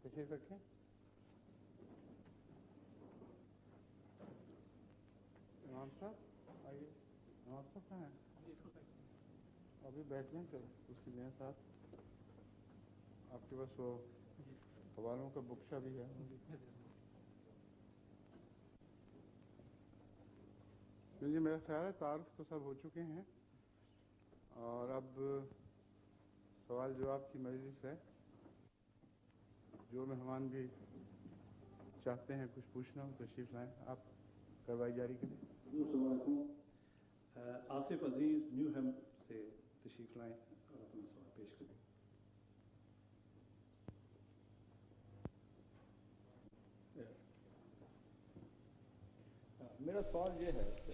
तशरीफ रखें। इमाम साहब आइए। इमाम साहब कहाँ हैं? अभी बैठ लें, चलो कुर्सी लें साथ। आपके पास वो हवालों का बुक्शा भी है। जी मेरा ख्याल है तारुफ तो सब हो चुके हैं और अब सवाल जवाब की मजलिस है। जो मेहमान भी चाहते हैं कुछ पूछना हो तशरीफ लाएं। आप कार्रवाई जारी करें। आसिफ अजीज न्यू हेम से तशरीफ लाएं और अपना सवाल पेश करें।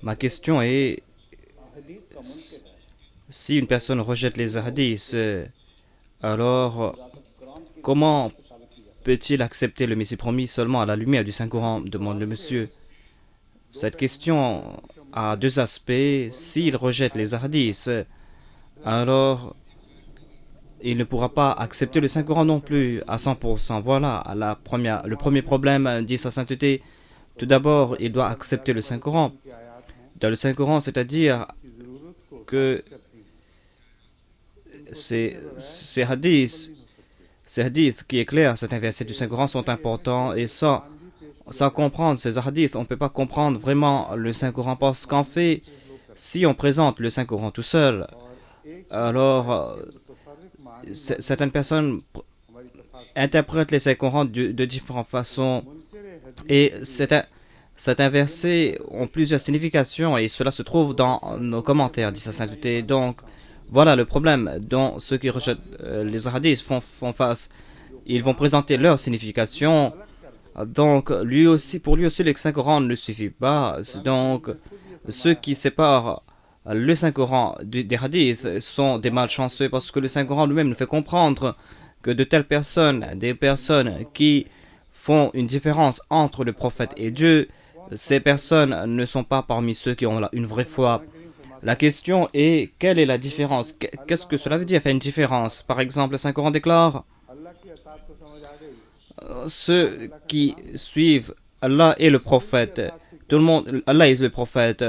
Ma question est, si une personne rejette les hadiths, alors comment peut-il accepter le Messie promis seulement à la lumière du Saint-Coran, demande le monsieur. Cette question a deux aspects. S'il rejette les hadiths, alors il ne pourra pas accepter le Saint-Coran non plus à 100%. Voilà le premier problème, dit sa sainteté. Tout d'abord, il doit accepter le Saint-Coran. Dans le Saint-Coran, c'est-à-dire que ces hadiths qui éclairent certains versets du Saint-Coran sont importants et sans comprendre ces hadiths, on ne peut pas comprendre vraiment le Saint-Coran parce qu'en fait, si on présente le Saint-Coran tout seul, alors certaines personnes interprètent les Saint-Coran de différentes façons et certains versets ont plusieurs significations et cela se trouve dans nos commentaires, dit sa sainteté. Donc, voilà le problème dont ceux qui rejettent les hadiths font face. Ils vont présenter leur signification. Donc, pour lui aussi, le Saint-Coran ne suffit pas. Donc, ceux qui séparent le Saint-Coran des hadiths sont des malchanceux parce que le Saint-Coran lui-même nous fait comprendre que de telles personnes, des personnes qui font une différence entre le prophète et Dieu, ces personnes ne sont pas parmi ceux qui ont une vraie foi. La question est, quelle est la différence? Qu'est-ce que cela veut dire faire une différence? Par exemple, le Saint-Coran déclare ceux qui suivent Allah et le prophète. Tout le monde, Allah est le prophète,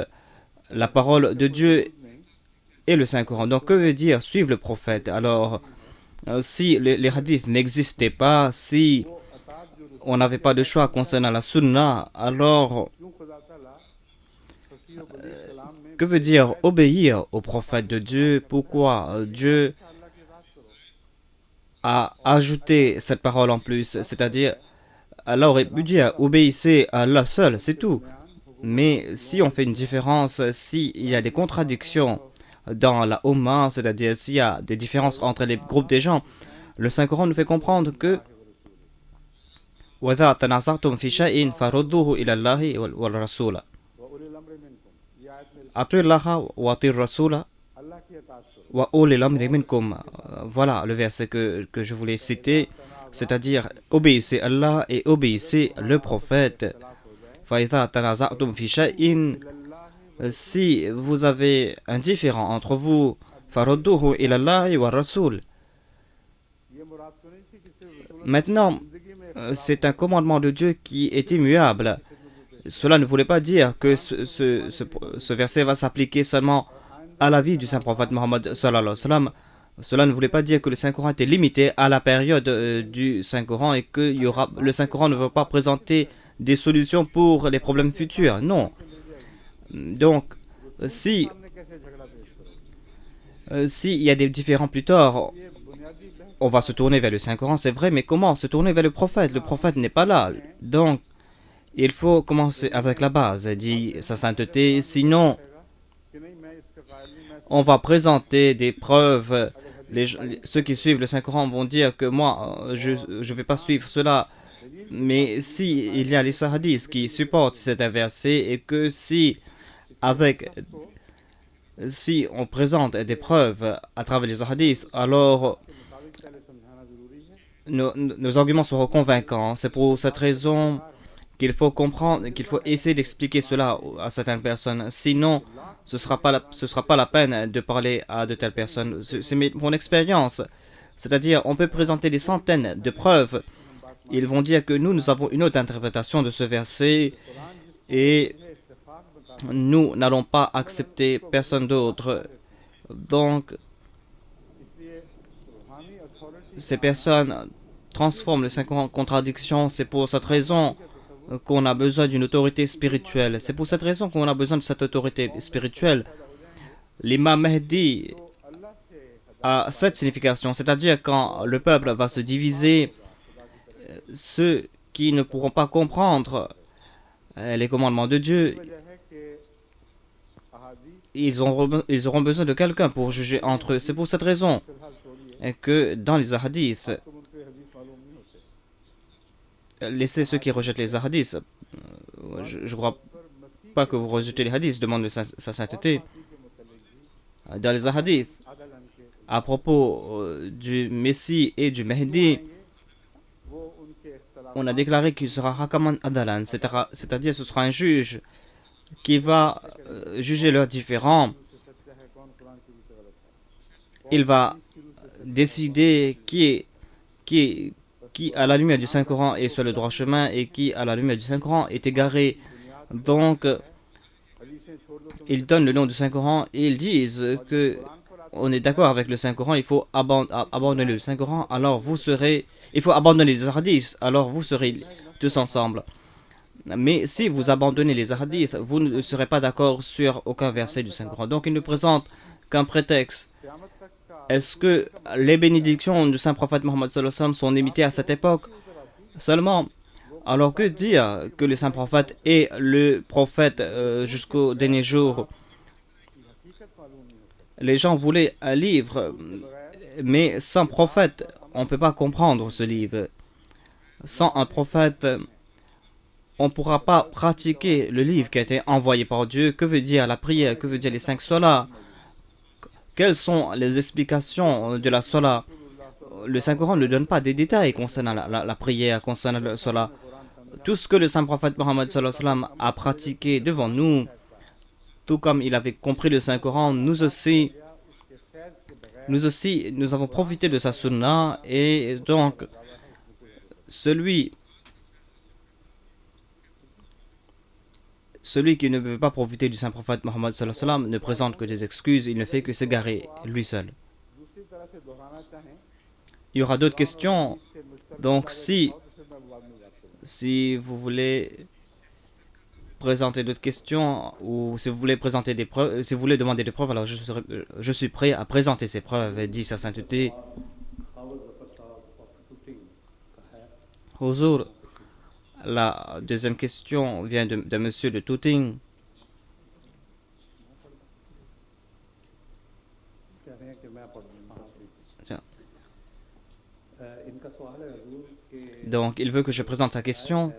la parole de Dieu et le Saint-Coran. Donc, que veut dire suivre le prophète? Alors, si les hadiths n'existaient pas, si on n'avait pas de choix concernant la sunna, alors que veut dire obéir au prophète de Dieu? Pourquoi Dieu a ajouté cette parole en plus? C'est-à-dire, Allah aurait pu dire obéissez à Allah seul, c'est tout. Mais si on fait une différence, s'il y a des contradictions dans la Ummah, c'est-à-dire s'il y a des différences entre les groupes des gens, le Saint-Coran nous fait comprendre que وَإِذَا تَنَازَعْتُمْ فِي شَيْءٍ فَرُدُّوهُ إِلَى اللَّهِ وَالرَّسُولِ أَطِيعُوا اللَّهَ وَأَطِيعُوا الرَّسُولَ وَأُولِي الْأَمْرِ مِنكُمْ. Voilà le verset que je voulais citer, c'est-à-dire obéissez Allah et obéissez le prophète. فَإِذَا تَنَازَعْتُمْ فِي شَيْءٍ, si vous avez un différend entre vous, فَرُدُّوهُ إِلَى اللَّهِ وَالرَّسُولِ. Maintenant, c'est un commandement de Dieu qui est immuable. Cela ne voulait pas dire que ce verset va s'appliquer seulement à la vie du saint prophète Mohammed sallallahu alayhi wa sallam. Cela ne voulait pas dire que le Saint-Coran était limité à la période du Saint-Coran et que le Saint-Coran ne va pas présenter des solutions pour les problèmes futurs. Non. Donc, s'il y a des différends plus tard, on va se tourner vers le Saint-Coran, c'est vrai, mais comment se tourner vers le prophète? Le prophète n'est pas là. Donc, il faut commencer avec la base, dit sa sainteté. Sinon, on va présenter des preuves. Ceux qui suivent le Saint-Coran vont dire que moi, je ne vais pas suivre cela. Mais il y a les hadiths qui supportent cet verset et que si on présente des preuves à travers les hadiths, alors nos arguments seront convaincants. C'est pour cette raison qu'il faut comprendre, qu'il faut essayer d'expliquer cela à certaines personnes. Sinon, ce sera pas la peine de parler à de telles personnes. C'est mon expérience. C'est-à-dire, on peut présenter des centaines de preuves. Ils vont dire que nous avons une autre interprétation de ce verset et nous n'allons pas accepter personne d'autre. Donc, ces personnes transforment le Saint-Coran en contradiction. C'est pour cette raison qu'on a besoin d'une autorité spirituelle. C'est pour cette raison qu'on a besoin de cette autorité spirituelle. L'imam Mahdi a cette signification, c'est-à-dire quand le peuple va se diviser, ceux qui ne pourront pas comprendre les commandements de Dieu, ils auront besoin de quelqu'un pour juger entre eux. C'est pour cette raison que dans les hadiths, laissez ceux qui rejettent les hadiths. Je ne crois pas que vous rejetez les hadiths, demande sa sainteté. Dans les hadiths, à propos du Messie et du Mahdi, on a déclaré qu'il sera Hakaman Adalan, c'est-à-dire ce sera un juge qui va juger leurs différends. Il va décider qui, à la lumière du Saint-Coran, est sur le droit chemin et qui, à la lumière du Saint-Coran, est égaré. Donc, ils donnent le nom du Saint-Coran et ils disent que on est d'accord avec le Saint-Coran, il faut abandonner le Saint-Coran, alors il faut abandonner les hadiths, alors vous serez tous ensemble. Mais si vous abandonnez les hadiths, vous ne serez pas d'accord sur aucun verset du Saint-Coran. Donc il ne présente qu'un prétexte. Est-ce que les bénédictions du Saint-Prophète Mohammed sallallahu alayhi wa sallam sont limitées à cette époque seulement? Alors que dire que le Saint-Prophète est le prophète jusqu'au dernier jour? Les gens voulaient un livre, mais sans prophète, on ne peut pas comprendre ce livre. Sans un prophète, on ne pourra pas pratiquer le livre qui a été envoyé par Dieu. Que veut dire la prière? Que veut dire les 5 solas? Quelles sont les explications de la sola? Le Saint-Coran ne donne pas des détails concernant la prière, concernant le sola. Tout ce que le Saint-Prophète Mohammed sallallahu alayhi wa sallam a pratiqué devant nous, tout comme il avait compris le Saint-Coran, nous aussi, nous avons profité de sa sunna, et donc, celui qui ne veut pas profiter du Saint-Prophète Mohammed sallallahu alayhi wa sallam ne présente que des excuses, il ne fait que s'égarer lui seul. Il y aura d'autres questions, donc si vous voulez présenter d'autres questions ou si vous voulez présenter des preuves, si vous voulez demander des preuves, alors je suis prêt à présenter ces preuves, dit sa sainteté. Huzur, la deuxième question vient de monsieur de Tooting. Donc, il veut que je présente sa question.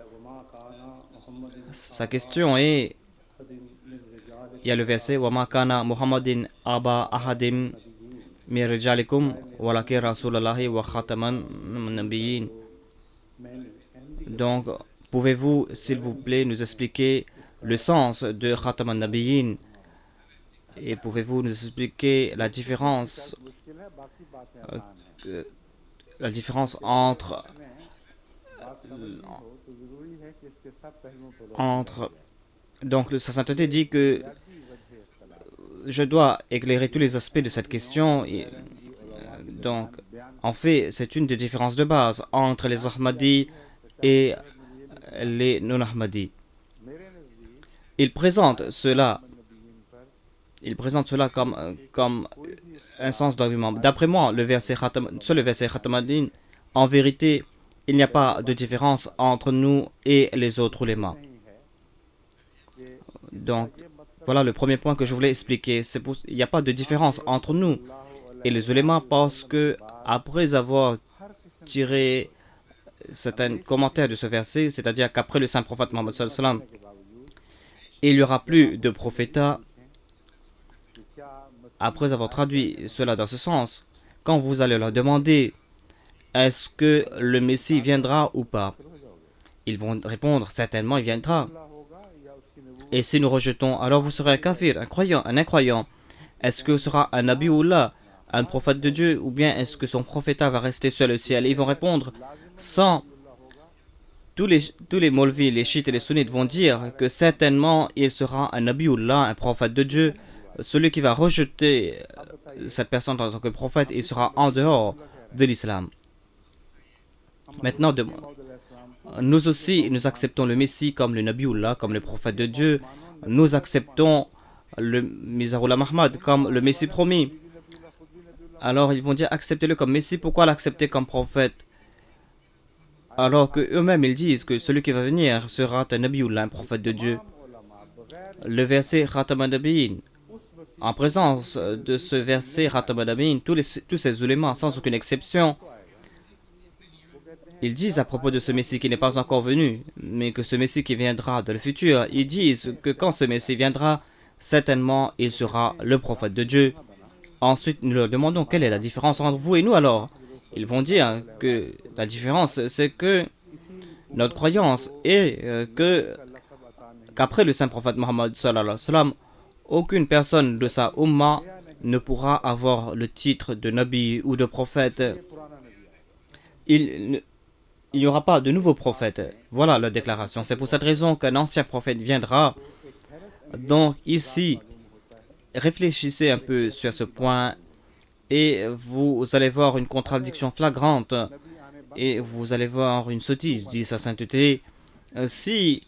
Sa question est, il y a le verset وَمَا كَانَ مُحَمَّدٍ أَبَا أَحَدٍ مِنْ رِجَالِكُمْ وَلَكِنْ رَسُولَ اللَّهِ وَخَاتَمَ النَّبِيِّينَ. Donc, pouvez-vous, s'il vous plaît, nous expliquer le sens de Khatam al-Nabiyyin et pouvez-vous nous expliquer la différence entre donc sa sainteté dit que je dois éclairer tous les aspects de cette question et, donc en fait c'est une des différences de base entre les Ahmadis et les non-Ahmadis. Il présente cela comme un sens d'argument. D'après moi, sur le verset Khatam al-Din, en vérité, il n'y a pas de différence entre nous et les autres ulémas. Donc, voilà le premier point que je voulais expliquer. Il n'y a pas de différence entre nous et les ulémas parce que, après avoir tiré certains commentaires de ce verset, c'est-à-dire qu'après le saint prophète Mohammed sallallahu alayhi wa sallam, il n'y aura plus de prophètes. Après avoir traduit cela dans ce sens, quand vous allez leur demander est-ce que le Messie viendra ou pas, Ils vont répondre, certainement il viendra. अल्लाह होगा या उसकी नबूवत Et si nous rejetons, alors vous serez un kafir, un croyant, un incroyant. Est-ce que ce sera un nabiullah, un prophète de Dieu, ou bien est-ce que son prophète va rester sur le ciel? Et ils vont répondre, sans tous les Molvis, les chiites et les sunnites vont dire que certainement il sera un nabiullah, un prophète de Dieu. Celui qui va rejeter cette personne en tant que prophète, il sera en dehors de l'islam. Maintenant, nous aussi, nous acceptons le Messie comme le nabiullah, comme le prophète de Dieu. Nous acceptons le Mizarullah Mahmad comme le Messie promis. Alors ils vont dire acceptez-le comme Messie, pourquoi l'accepter comme prophète? Alors que eux-mêmes ils disent que celui qui va venir sera un nabiullah, un prophète de Dieu. Le verset Khatam an-Nabiyyin, en présence de ce verset Khatam an-Nabiyyin, tous ces ulémas, sans aucune exception, ils disent à propos de ce Messie qui n'est pas encore venu, mais que ce Messie qui viendra dans le futur, ils disent que quand ce Messie viendra, certainement il sera le prophète de Dieu. Ensuite, nous leur demandons quelle est la différence entre vous et nous alors. Ils vont dire que la différence, c'est que notre croyance est qu'après le saint prophète Mohammed sallallahu alayhi wa sallam, aucune personne de sa umma ne pourra avoir le titre de nabi ou de prophète. Il n'y aura pas de nouveau prophète. Voilà la déclaration. C'est pour cette raison qu'un ancien prophète viendra. Donc ici, réfléchissez un peu sur ce point et vous allez voir une contradiction flagrante et vous allez voir une sottise, dit sa sainteté. Si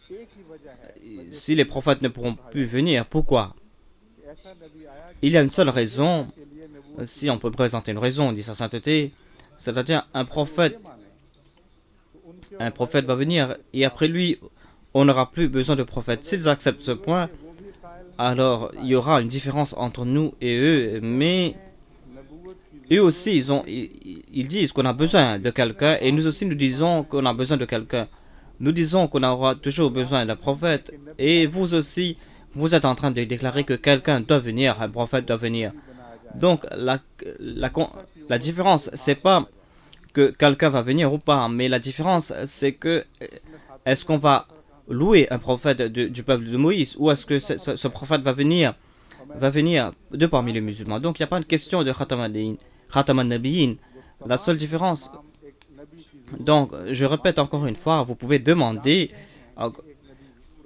les prophètes ne pourront plus venir, pourquoi? Il y a une seule raison, si on peut présenter une raison, dit sa sainteté, c'est-à-dire un prophète va venir et après lui, on n'aura plus besoin de prophète. S'ils acceptent ce point, alors il y aura une différence entre nous et eux, mais eux aussi, ils disent qu'on a besoin de quelqu'un et nous aussi nous disons qu'on a besoin de quelqu'un. Nous disons qu'on aura toujours besoin d'un prophète et vous aussi, vous êtes en train de déclarer que quelqu'un doit venir, un prophète doit venir. Donc la différence, c'est pas que quelqu'un va venir ou pas, mais la différence, c'est que est-ce qu'on va louer un prophète du peuple de Moïse ou est-ce que ce prophète va venir de parmi les musulmans. Donc il n'y a pas une question de Khatam an-Nabiyyin. La seule différence, donc je répète encore une fois, vous pouvez demander,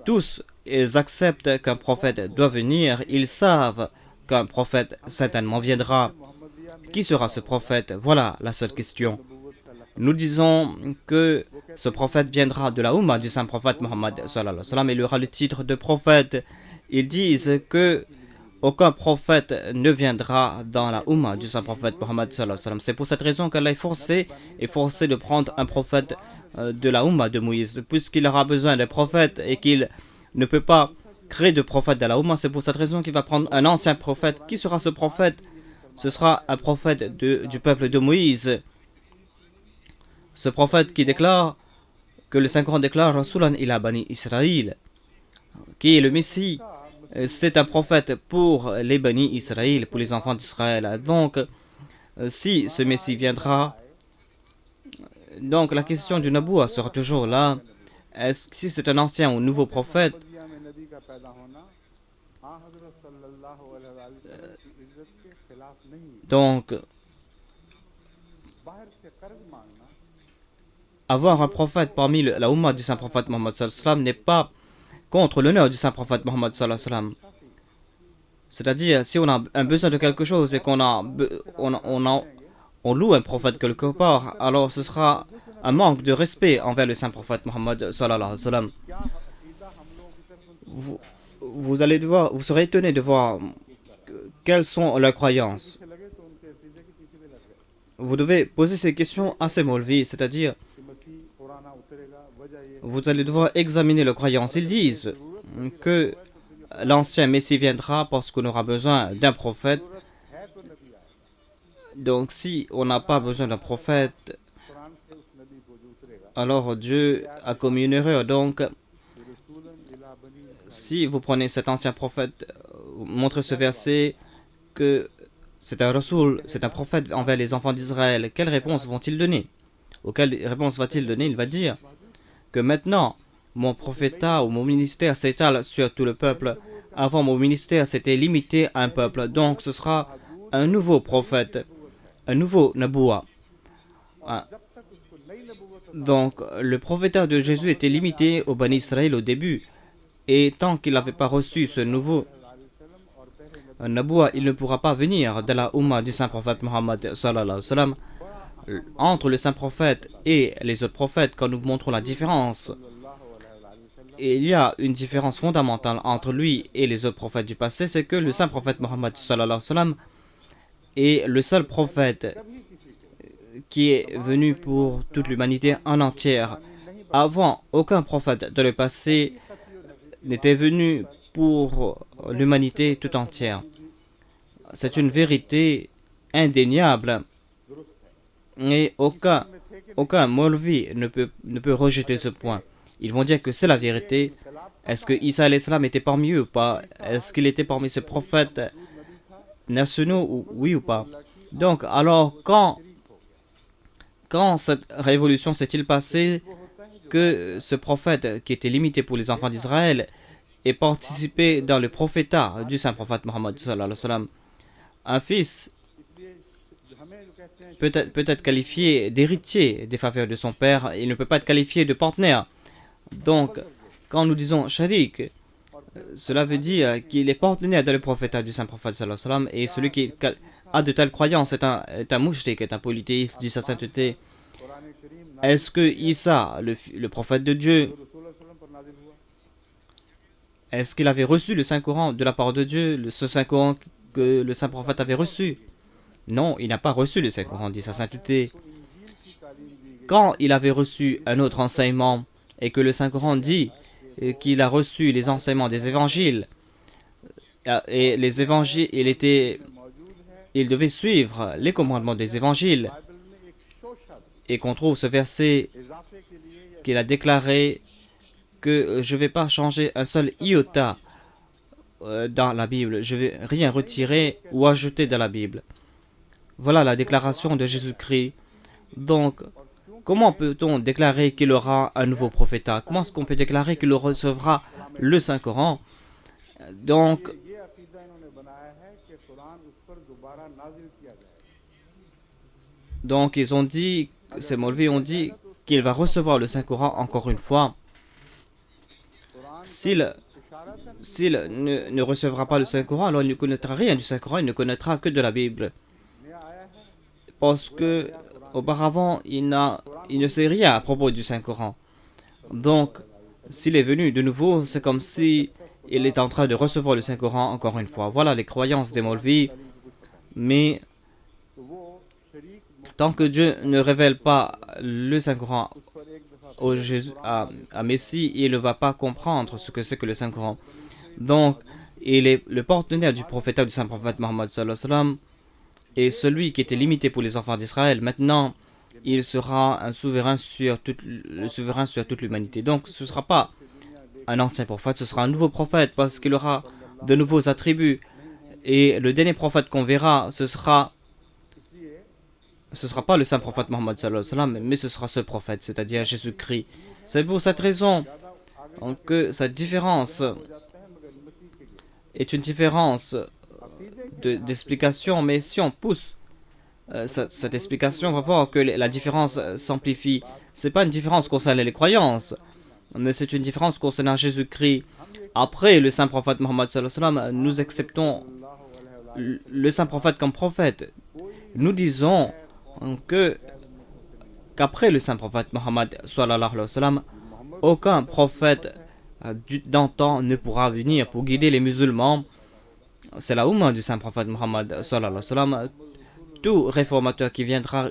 tous ils acceptent qu'un prophète doit venir, ils savent qu'un prophète certainement viendra. Qui sera ce prophète? Voilà la seule question. Nous disons que ce prophète viendra de la Ummah du saint prophète Mohammed sallallahu alayhi wa sallam et il aura le titre de prophète. Ils disent que aucun prophète ne viendra dans la Ummah du saint prophète Mohammed sallallahu alayhi wa sallam. C'est pour cette raison qu'Allah est forcé de prendre un prophète de la Ummah de Moïse, puisqu'il aura besoin d'un prophète et qu'il ne peut pas créer de prophète dans la Ummah. C'est pour cette raison qu'il va prendre un ancien prophète. Qui sera ce prophète? Ce sera un prophète du peuple de Moïse. Ce prophète qui déclare que le Saint-Coran déclare Rasulan ila Bani Israël, qui est le Messie. C'est un prophète pour les Bani Israël, pour les enfants d'Israël. Donc, si ce Messie viendra, donc la question du Naboua sera toujours là. Est-ce que si c'est un ancien ou nouveau prophète, donc avoir un prophète parmi la Ummah du saint prophète Mohammed sallallahu alayhi wa sallam n'est pas contre l'honneur du saint prophète Mohammed sallallahu alayhi wa sallam. C'est-à-dire, si on a un besoin de quelque chose et qu'on loue un prophète quelque part, alors ce sera un manque de respect envers le saint prophète Mohammed sallallahu alayhi wa sallam. Vous serez étonné de voir quelles sont leurs croyances. Vous devez poser ces questions à ces Molvis, c'est-à-dire vous allez devoir examiner leurs croyances. Ils disent que l'ancien Messie viendra parce qu'on aura besoin d'un prophète. Donc si on n'a pas besoin d'un prophète, alors Dieu a commis une erreur. Donc si vous prenez cet ancien prophète, montrez ce verset que c'est un Rasoul, c'est un prophète envers les enfants d'Israël, quelle réponse vont-ils donner? Ou quelle réponse va-t-il donner? Il va dire que maintenant, mon prophétat ou mon ministère s'étale sur tout le peuple. Avant, mon ministère s'était limité à un peuple. Donc, ce sera un nouveau prophète, un nouveau Naboua. Donc, le prophétat de Jésus était limité au Bani Israël au début. Et tant qu'il n'avait pas reçu ce nouveau Naboua, il ne pourra pas venir de la Ummah du saint prophète Mohammed sallallahu alayhi wa sallam. Entre le saint prophète et les autres prophètes, quand nous montrons la différence, il y a une différence fondamentale entre lui et les autres prophètes du passé, c'est que le saint prophète Mohammed sallallahu alayhi wa sallam est le seul prophète qui est venu pour toute l'humanité en entière. Avant, aucun prophète de le passé n'était venu pour l'humanité tout entière. C'est une vérité indéniable et aucun Maulvi ne peut rejeter ce point. Ils vont dire que c'est la vérité. Est-ce que Isa alayhi salam était parmi eux ou pas? Est-ce qu'il était parmi ces prophètes nationaux, oui ou pas? Donc, alors, quand cette révolution s'est-il passée que ce prophète qui était limité pour les enfants d'Israël ait participé dans le prophétat du saint prophète Mohammed sallallahu alayhi wa sallam? Un fils peut être qualifié d'héritier des faveurs de son père, il ne peut pas être qualifié de partenaire. Donc, quand nous disons sharik, cela veut dire qu'il est partenaire dans le prophétat du saint prophète sallallahu alayhi wa sallam, et celui qui a de telles croyances est un mushrik, est un polythéiste, dit sa sainteté. Est-ce que Isa, le prophète de Dieu, est-ce qu'il avait reçu le Saint-Coran de la part de Dieu, ce Saint-Coran que le saint prophète avait reçu? Non, il n'a pas reçu le Saint-Coran, dit sa sainteté. Quand il avait reçu un autre enseignement, et que le Saint-Coran dit qu'il a reçu les enseignements des évangiles, et les évangiles, il devait suivre les commandements des évangiles, et qu'on trouve ce verset qu'il a déclaré que je ne vais pas changer un seul iota dans la Bible, je ne vais rien retirer ou ajouter dans la Bible. Voilà la déclaration de Jésus-Christ. Donc, comment peut-on déclarer qu'il aura un nouveau prophétat? Comment est-ce qu'on peut déclarer qu'il recevra le Saint-Coran? Donc, ils ont dit, ces Maulvis ont dit qu'il va recevoir le Saint-Coran encore une fois. S'il ne recevra pas le Saint-Coran, alors il ne connaîtra rien du Saint-Coran, il ne connaîtra que de la Bible. Parce que auparavant, il ne sait rien à propos du Saint-Coran. Donc, s'il est venu de nouveau, c'est comme si il est en train de recevoir le Saint-Coran encore une fois. Voilà les croyances des Maulvis. Mais tant que Dieu ne révèle pas le Saint-Coran à Messie, il ne va pas comprendre ce que c'est que le Saint-Coran. Donc, il est le partenaire du prophète du Saint-Prophète Mohammed sallallahu alayhi wa sallam, et celui qui était limité pour les enfants d'Israël. Maintenant, il sera le souverain sur toute l'humanité. Donc, ce ne sera pas un ancien prophète, ce sera un nouveau prophète parce qu'il aura de nouveaux attributs. Et le dernier prophète qu'on verra, ce sera pas le saint prophète Mohammed sallallahu alayhi wa sallam, mais ce sera ce prophète, c'est-à-dire Jésus-Christ. C'est pour cette raison que cette différence est une différence d'explication, mais si on pousse cette explication, on va voir que la différence s'amplifie. Ce n'est pas une différence concernant les croyances, mais c'est une différence concernant Jésus-Christ. Après le saint prophète Mohammed sallallahu alayhi wa sallam, nous acceptons le saint prophète comme prophète. Nous disons qu'après le saint prophète Mohammed sallallahu alayhi wa sallam, aucun prophète d'antan ne pourra venir pour guider les musulmans. C'est la Ummah du saint prophète Mohammed sallallahu alayhi wa sallam. Tout réformateur qui viendra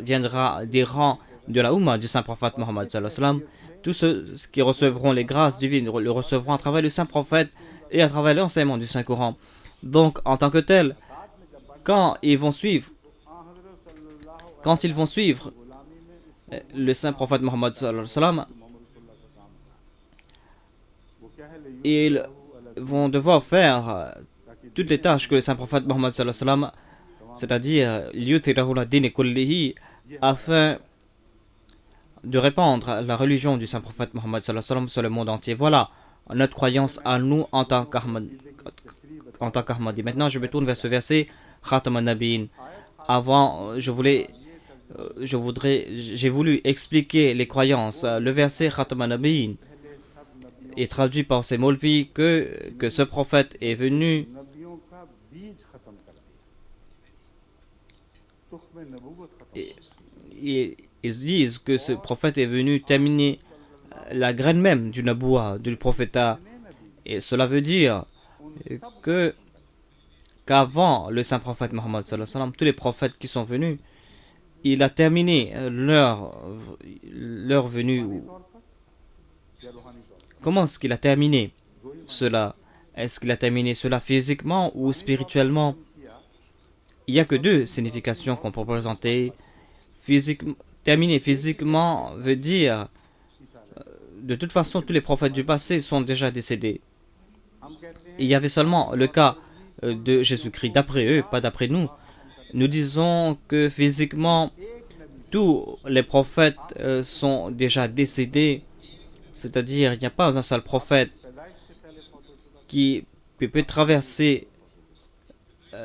des rangs de la Ummah du saint prophète Mohammed sallallahu alayhi wa sallam, tous ceux qui recevront les grâces divines le recevront à travers le saint prophète et à travers l'enseignement du Saint-Coran. Donc, en tant que tel, quand ils vont suivre le saint prophète Mohammed sallallahu alayhi wa sallam, ils vont devoir faire toutes les tâches que le saint prophète Mohammed sallallahu alayhi wa sallam, c'est-à-dire afin de répandre la religion du saint prophète Mohammed sallallahu alayhi wa sallam sur le monde entier. Voilà notre croyance à nous en tant qu'Ahmadi. Maintenant, je me tourne vers ce verset Khatam an-Nabiyyin. Avant, j'ai voulu expliquer les croyances. Le verset Khatam an-Nabiyyin est traduit par ces Maulvis que ce prophète est venu नबियों का बीज खत्म कर दिया, तुख्म नबूवत खत्म et, ils disent que ce prophète est venu terminer la graine même du Naboua, du prophétat. Et cela veut dire que qu'avant le saint prophète Mohammed sallallahu alayhi wa sallam, tous les prophètes qui sont venus, il a terminé leur venue. तौर पर या रूहानी तौर पर। Comment est-ce qu'il a terminé cela? Est-ce qu'il a terminé cela physiquement ou spirituellement? Il n'y a que deux significations qu'on peut présenter. Terminer physiquement veut dire, de toute façon, tous les prophètes du passé sont déjà décédés. हम कहते हैं Il y avait seulement le cas de Jésus-Christ, d'après eux, pas d'après nous. Nous disons que physiquement, tous les prophètes sont déjà décédés, c'est-à-dire il n'y a pas un seul prophète पैदाइश से पहले फौत हो चुका qui peut traverser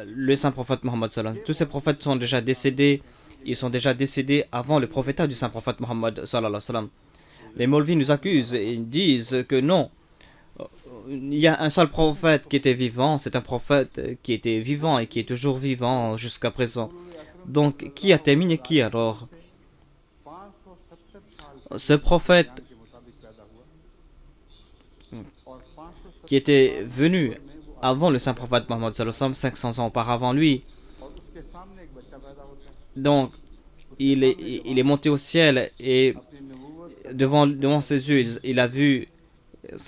le saint prophète Mohammed sallallahu alayhi wa sallam. Tous ces prophètes sont déjà décédés, ils sont déjà décédés avant le prophétat du saint prophète Mohammed sallallahu alayhi wa sallam. Les Maulvis nous accusent et disent que non, il y a un seul prophète qui était vivant, c'est un prophète qui était vivant et qui est toujours vivant jusqu'à présent. Donc, qui a terminé qui alors? 570 साल Ce prophète के मुताबिक पैदा हुआ और 570 qui était venu avant le saint prophèt Mohammed sallallahu alayhi wa sallam, 500 ans auparavant lui, और उसके सामने एक बच्चा पैदा होता है, donc il est monté au ciel et अपनी नबूवत devant ses yeux, il a vu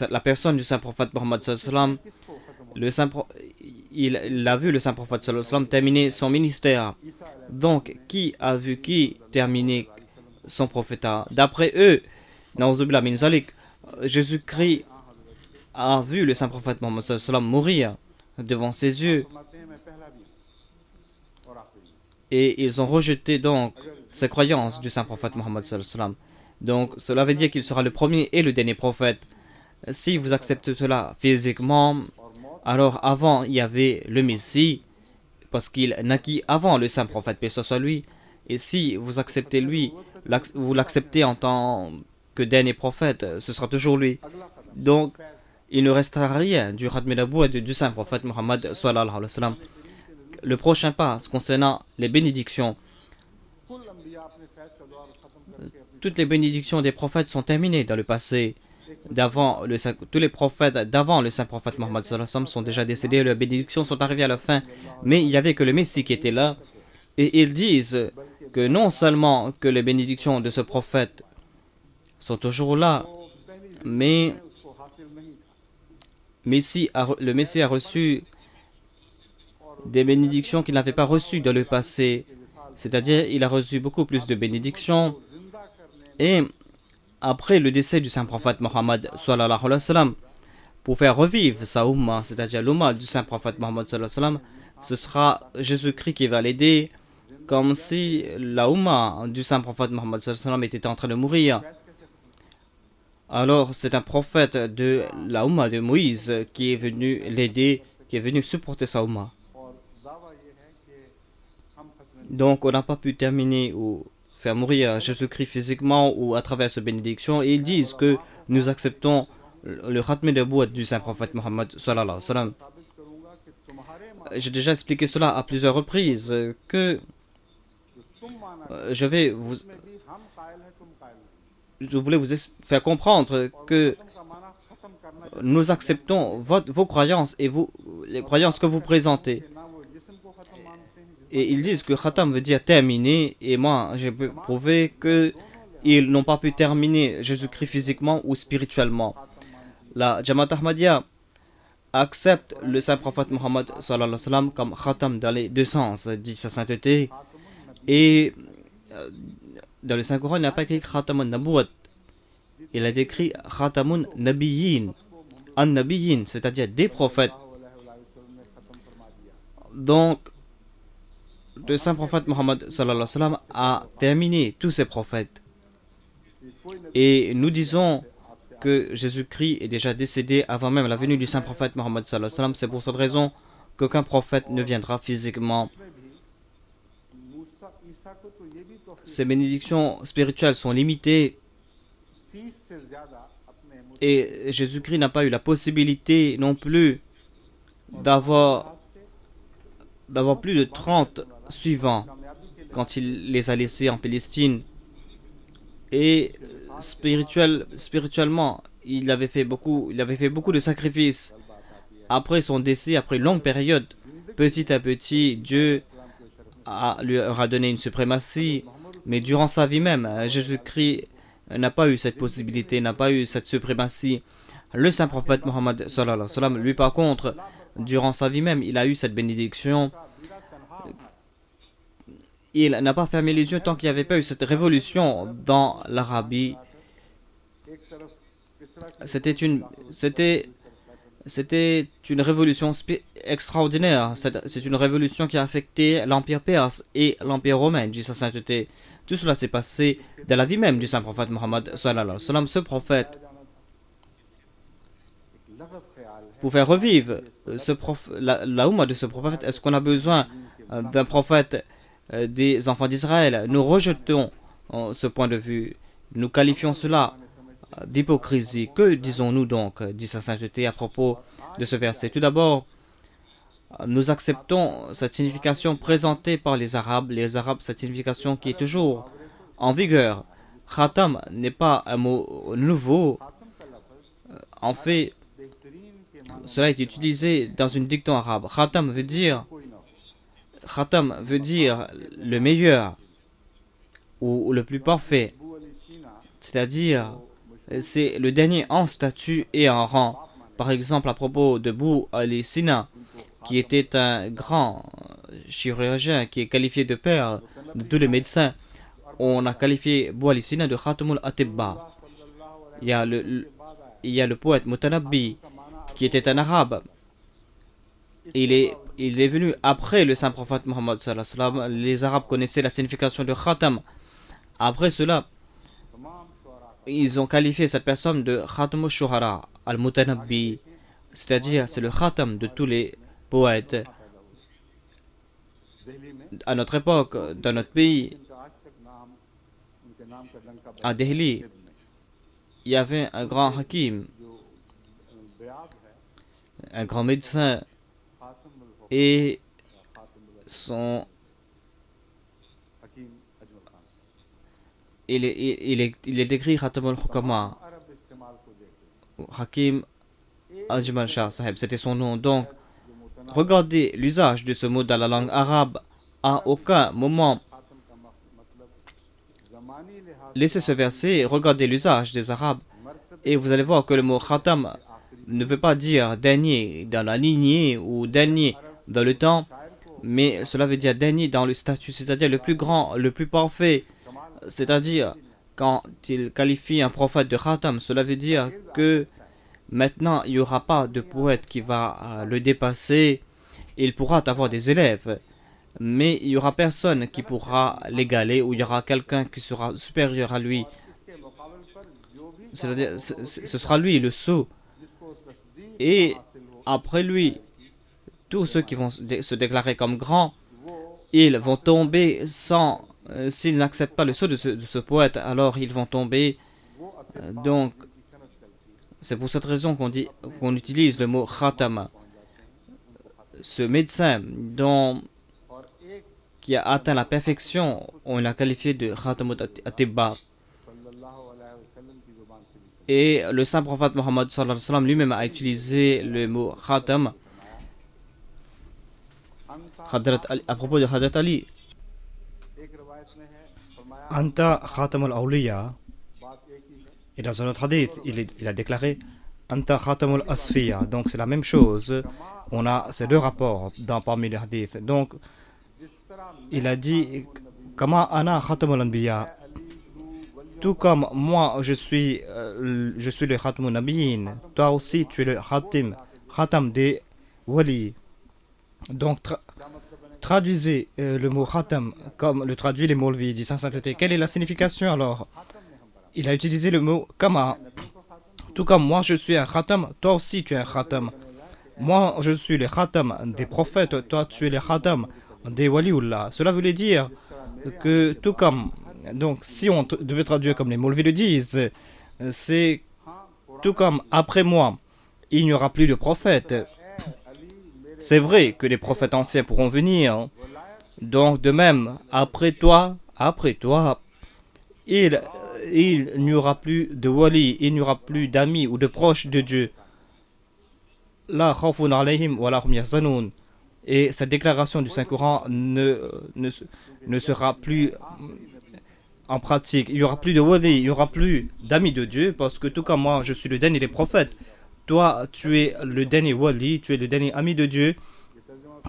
la personne du saint prophète Mohammed sallallahu alayhi wa sallam. किसको खत्म हो Le saint il a vu le saint prophète sallallahu alayhi wa sallam terminer son ministère. Donc, qui a vu qui terminer son prophétat? D'après eux, Na'uzubillah min zalik, Jésus-Christ a vu le saint prophète Mohammed sallallahu alayhi wa sallam mourir devant ses yeux फरमाते हैं मैं पहला भी हूँ और आखिरी भी। et ils ont rejeté donc ces croyances du saint prophète Mohammed sallallahu alayhi wa sallam. Donc, cela veut dire qu'il sera le premier et le dernier prophète. Si vous acceptez cela physiquement, alors avant il y avait le Messie, parce qu'il naquit avant le saint prophète, paix soit lui. Et si vous acceptez lui, vous l'acceptez en tant que dernier prophète, ce sera toujours lui. Donc, il ne restera rien du Khatm an-Nubuwwah du saint prophète Mohammed sallallahu alayhi wa sallam. Le prochain pas concernant les bénédictions. कुल अंबिया अपने फैज का दौर खत्म करके अपनी Toutes les bénédictions des prophètes sont terminées dans le passé. Tous les prophètes d'avant le saint prophète Mohammed sallallahu alayhi wa sallam sont déjà décédés, leurs bénédictions sont arrivées à la fin, mais il n'y avait que le Messie qui était là, et ils disent que non seulement que les bénédictions de ce prophète sont toujours là, mais उसको हासिल नहीं था le Messie a reçu des bénédictions qu'il n'avait pas reçues dans le passé, c'est-à-dire il a reçu beaucoup plus de bénédictions, et après le décès du saint prophète Mohammed sallallahu alayhi wa sallam, pour faire revivre sa Ummah, c'est-à-dire l'Ummah du saint prophète Mohammed sallallahu alayhi wa sallam, ce sera Jésus-Christ qui va l'aider, comme si la Ummah du saint prophète Mohammed sallallahu alayhi wa sallam était en train de mourir. Alors c'est un prophète de la Ummah de Moïse qui est venu l'aider, qui est venu supporter sa Ummah. और दावा ये है कि हम खत्म Donc on n'a pas pu terminer ou faire mourir Jésus-Christ physiquement ou à travers ce bénédiction, et ils disent que nous acceptons le Khatm an-Nubuwwah du saint prophète Mohammed sallallahu alayhi wa sallam. साबित करूंगा कि तुम्हारे J'ai déjà expliqué cela à plusieurs reprises, que तुम माना je vais vous, में भी हम कायल हैं तुम कायल नहीं। je voulais vous faire comprendre que खत्म का माना खत्म करना nous acceptons vos croyances et les croyances que vous présentez. चाहिए, ना वो जिस्म को खत्म मानते हैं Et ils disent que Khatam veut dire terminer, et moi j'ai pu prouver qu'ils n'ont pas pu terminer Jésus-Christ physiquement ou spirituellement. La Jamaat Ahmadiyya accepte le saint prophète Mohammed sallallahu alayhi wa sallam comme Khatam dans les deux sens, dit sa sainteté, et dans le Saint-Coran il n'a pas écrit Khatamun Nabuwwat, il a écrit Khatamun Nabiyyin, An-Nabiyyin, c'est-à-dire des prophètes. ने खत्म फरमा दिया। Donc, le saint prophète Mohammed sallallahu alayhi wa sallam a terminé tous ses prophètes. Et nous disons que Jésus-Christ est déjà décédé avant même la venue du saint prophète Mohammed sallallahu alayhi wa sallam. C'est pour cette raison qu'aucun prophète ne viendra physiquement. Ces bénédictions spirituelles sont limitées et Jésus-Christ n'a pas eu la possibilité non plus d'avoir plus de 30 suivants quand il les a laissés en Palestine. Et spirituellement, il avait fait beaucoup de sacrifices. Après son décès, après une longue période, petit à petit, Dieu lui aura donné une suprématie. Mais durant sa vie même, Jésus-Christ n'a pas eu cette possibilité, n'a pas eu cette suprématie. Le saint prophète Mohammed sallallahu alayhi wa sallam, lui par contre, durant sa vie même, il a eu cette bénédiction. Il n'a pas fermé les yeux tant qu'il n'y avait pas eu cette révolution dans l'Arabie. C'était une révolution extraordinaire. C'est une révolution qui a affecté l'Empire perse et l'Empire romain, dit sa sainteté. Tout cela s'est passé dans la vie même du saint prophète Mohammed sallallahu alayhi wa sallam. Ce prophète, pour faire revivre la Oumma de ce prophète, est-ce qu'on a besoin d'un prophète des enfants d'Israël? Nous rejetons ce point de vue. Nous qualifions cela d'hypocrisie. Que disons-nous donc, dit sa sainteté, à propos de ce verset? Tout d'abord, nous acceptons cette signification présentée par les Arabes. Les Arabes, cette signification qui est toujours en vigueur. Khatam n'est pas un mot nouveau. En fait, cela est utilisé dans une dicton arabe. Khatam veut dire le meilleur ou le plus parfait. C'est-à-dire, c'est le dernier en statut et en rang. Par exemple, à propos de Bou Ali Sina, qui était un grand chirurgien qui est qualifié de père de tous les médecins, on a qualifié Bou Ali Sina de Khatamul Atibba. Il y a le poète Mutanabbi, qui était un arabe. Il est venu après le saint prophète Mohammed sallallahu alayhi wa sallam. Les Arabes connaissaient la signification de Khatam. Après cela, ils ont qualifié cette personne de Khatam al-Shuhara, al-Mutanabbi, c'est-à-dire c'est le Khatam de tous les poètes. À notre époque, dans notre pays, à Delhi, il y avait un grand hakim, un grand médecin, et il est décrit Khatam al-Hukama, Hakim Ajmal Shah Sahib, c'était son nom. Donc, regardez l'usage de ce mot dans la langue arabe. À aucun moment, laissez ce verset, regardez l'usage des Arabes, et vous allez voir que le mot Khatam ne veut pas dire dernier dans la lignée ou dernier dans le temps, mais cela veut dire dernier dans le statut, c'est-à-dire le plus grand, le plus parfait. C'est-à-dire, quand il qualifie un prophète de Khatam, cela veut dire que maintenant, il n'y aura pas de poète qui va le dépasser. Il pourra avoir des élèves, mais il n'y aura personne qui pourra l'égaler, ou il y aura quelqu'un qui sera supérieur à lui. C'est-à-dire, ce sera lui le sceau. Et après lui, tous ceux qui vont se déclarer comme grands, ils vont tomber sans... s'ils n'acceptent pas le sceau de ce poète, alors ils vont tomber. Donc, c'est pour cette raison qu'on utilise le mot Khatam. Ce médecin qui a atteint la perfection, on l'a qualifié de Khatamut Atibba. Et le saint prophète Mohammed sallallahu alayhi wa sallam lui-même a utilisé le mot Khatam à propos de Hadrat Ali. Anta Khatam al-Awliya. Et dans un autre hadith, il a déclaré Anta Khatam al-Asfiya. Donc c'est la même chose. On a ces deux rapports parmi les hadiths. Donc il a dit Kama ana Khatam al-Anbiya. Tout comme moi, je suis le Khatam al-Nabiyyin. Toi aussi, tu es le Khatam des Wali. Donc traduisez le mot Khatam comme le traduit les Maulvis, dit sa sainteté. Quelle est la signification alors? il a utilisé le mot kama. Tout comme moi je suis un khatam, toi aussi tu es un khatam. Moi je suis le khatam des prophètes, toi tu es le khatam des waliullah. Cela voulait dire que tout comme, donc si on devait traduire comme les Maulvis le disent, c'est tout comme après moi, il n'y aura plus de prophètes. C'est vrai que les prophètes anciens pourront venir. Donc de même, après toi, il n'y aura plus de wali, il n'y aura plus d'amis ou de proches de Dieu. La khawfun alayhim wa la hum yahzanun. Et cette déclaration du Saint-Coran ne sera plus en pratique. Il n'y aura plus de wali, il n'y aura plus d'amis de Dieu, parce que tout comme moi, je suis le dernier des prophètes. Toi, tu es le dernier wali, tu es le dernier ami de Dieu.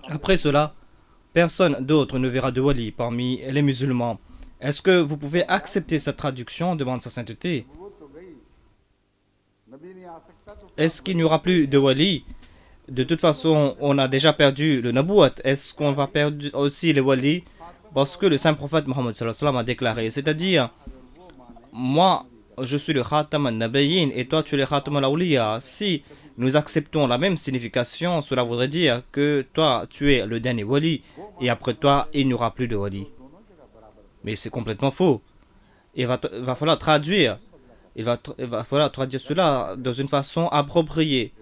Après cela, personne d'autre ne verra de wali parmi les musulmans. Est-ce que vous pouvez accepter cette traduction? Demande sa sainteté. Est-ce qu'il n'y aura plus de wali? De toute façon, on a déjà perdu le nabouat. Est-ce qu'on va perdre aussi les wali? Parce que le saint prophète Mohammed sallallahu alayhi wa sallam a déclaré, c'est-à-dire, moi, je suis le khatam al-nabiyyin et toi, tu es le khatam al-awliya. Si nous acceptons la même signification, cela voudrait dire que toi, tu es le dernier wali et après toi, il n'y aura plus de wali. Mais c'est complètement faux. Il va falloir traduire. Il va falloir traduire cela dans une façon appropriée.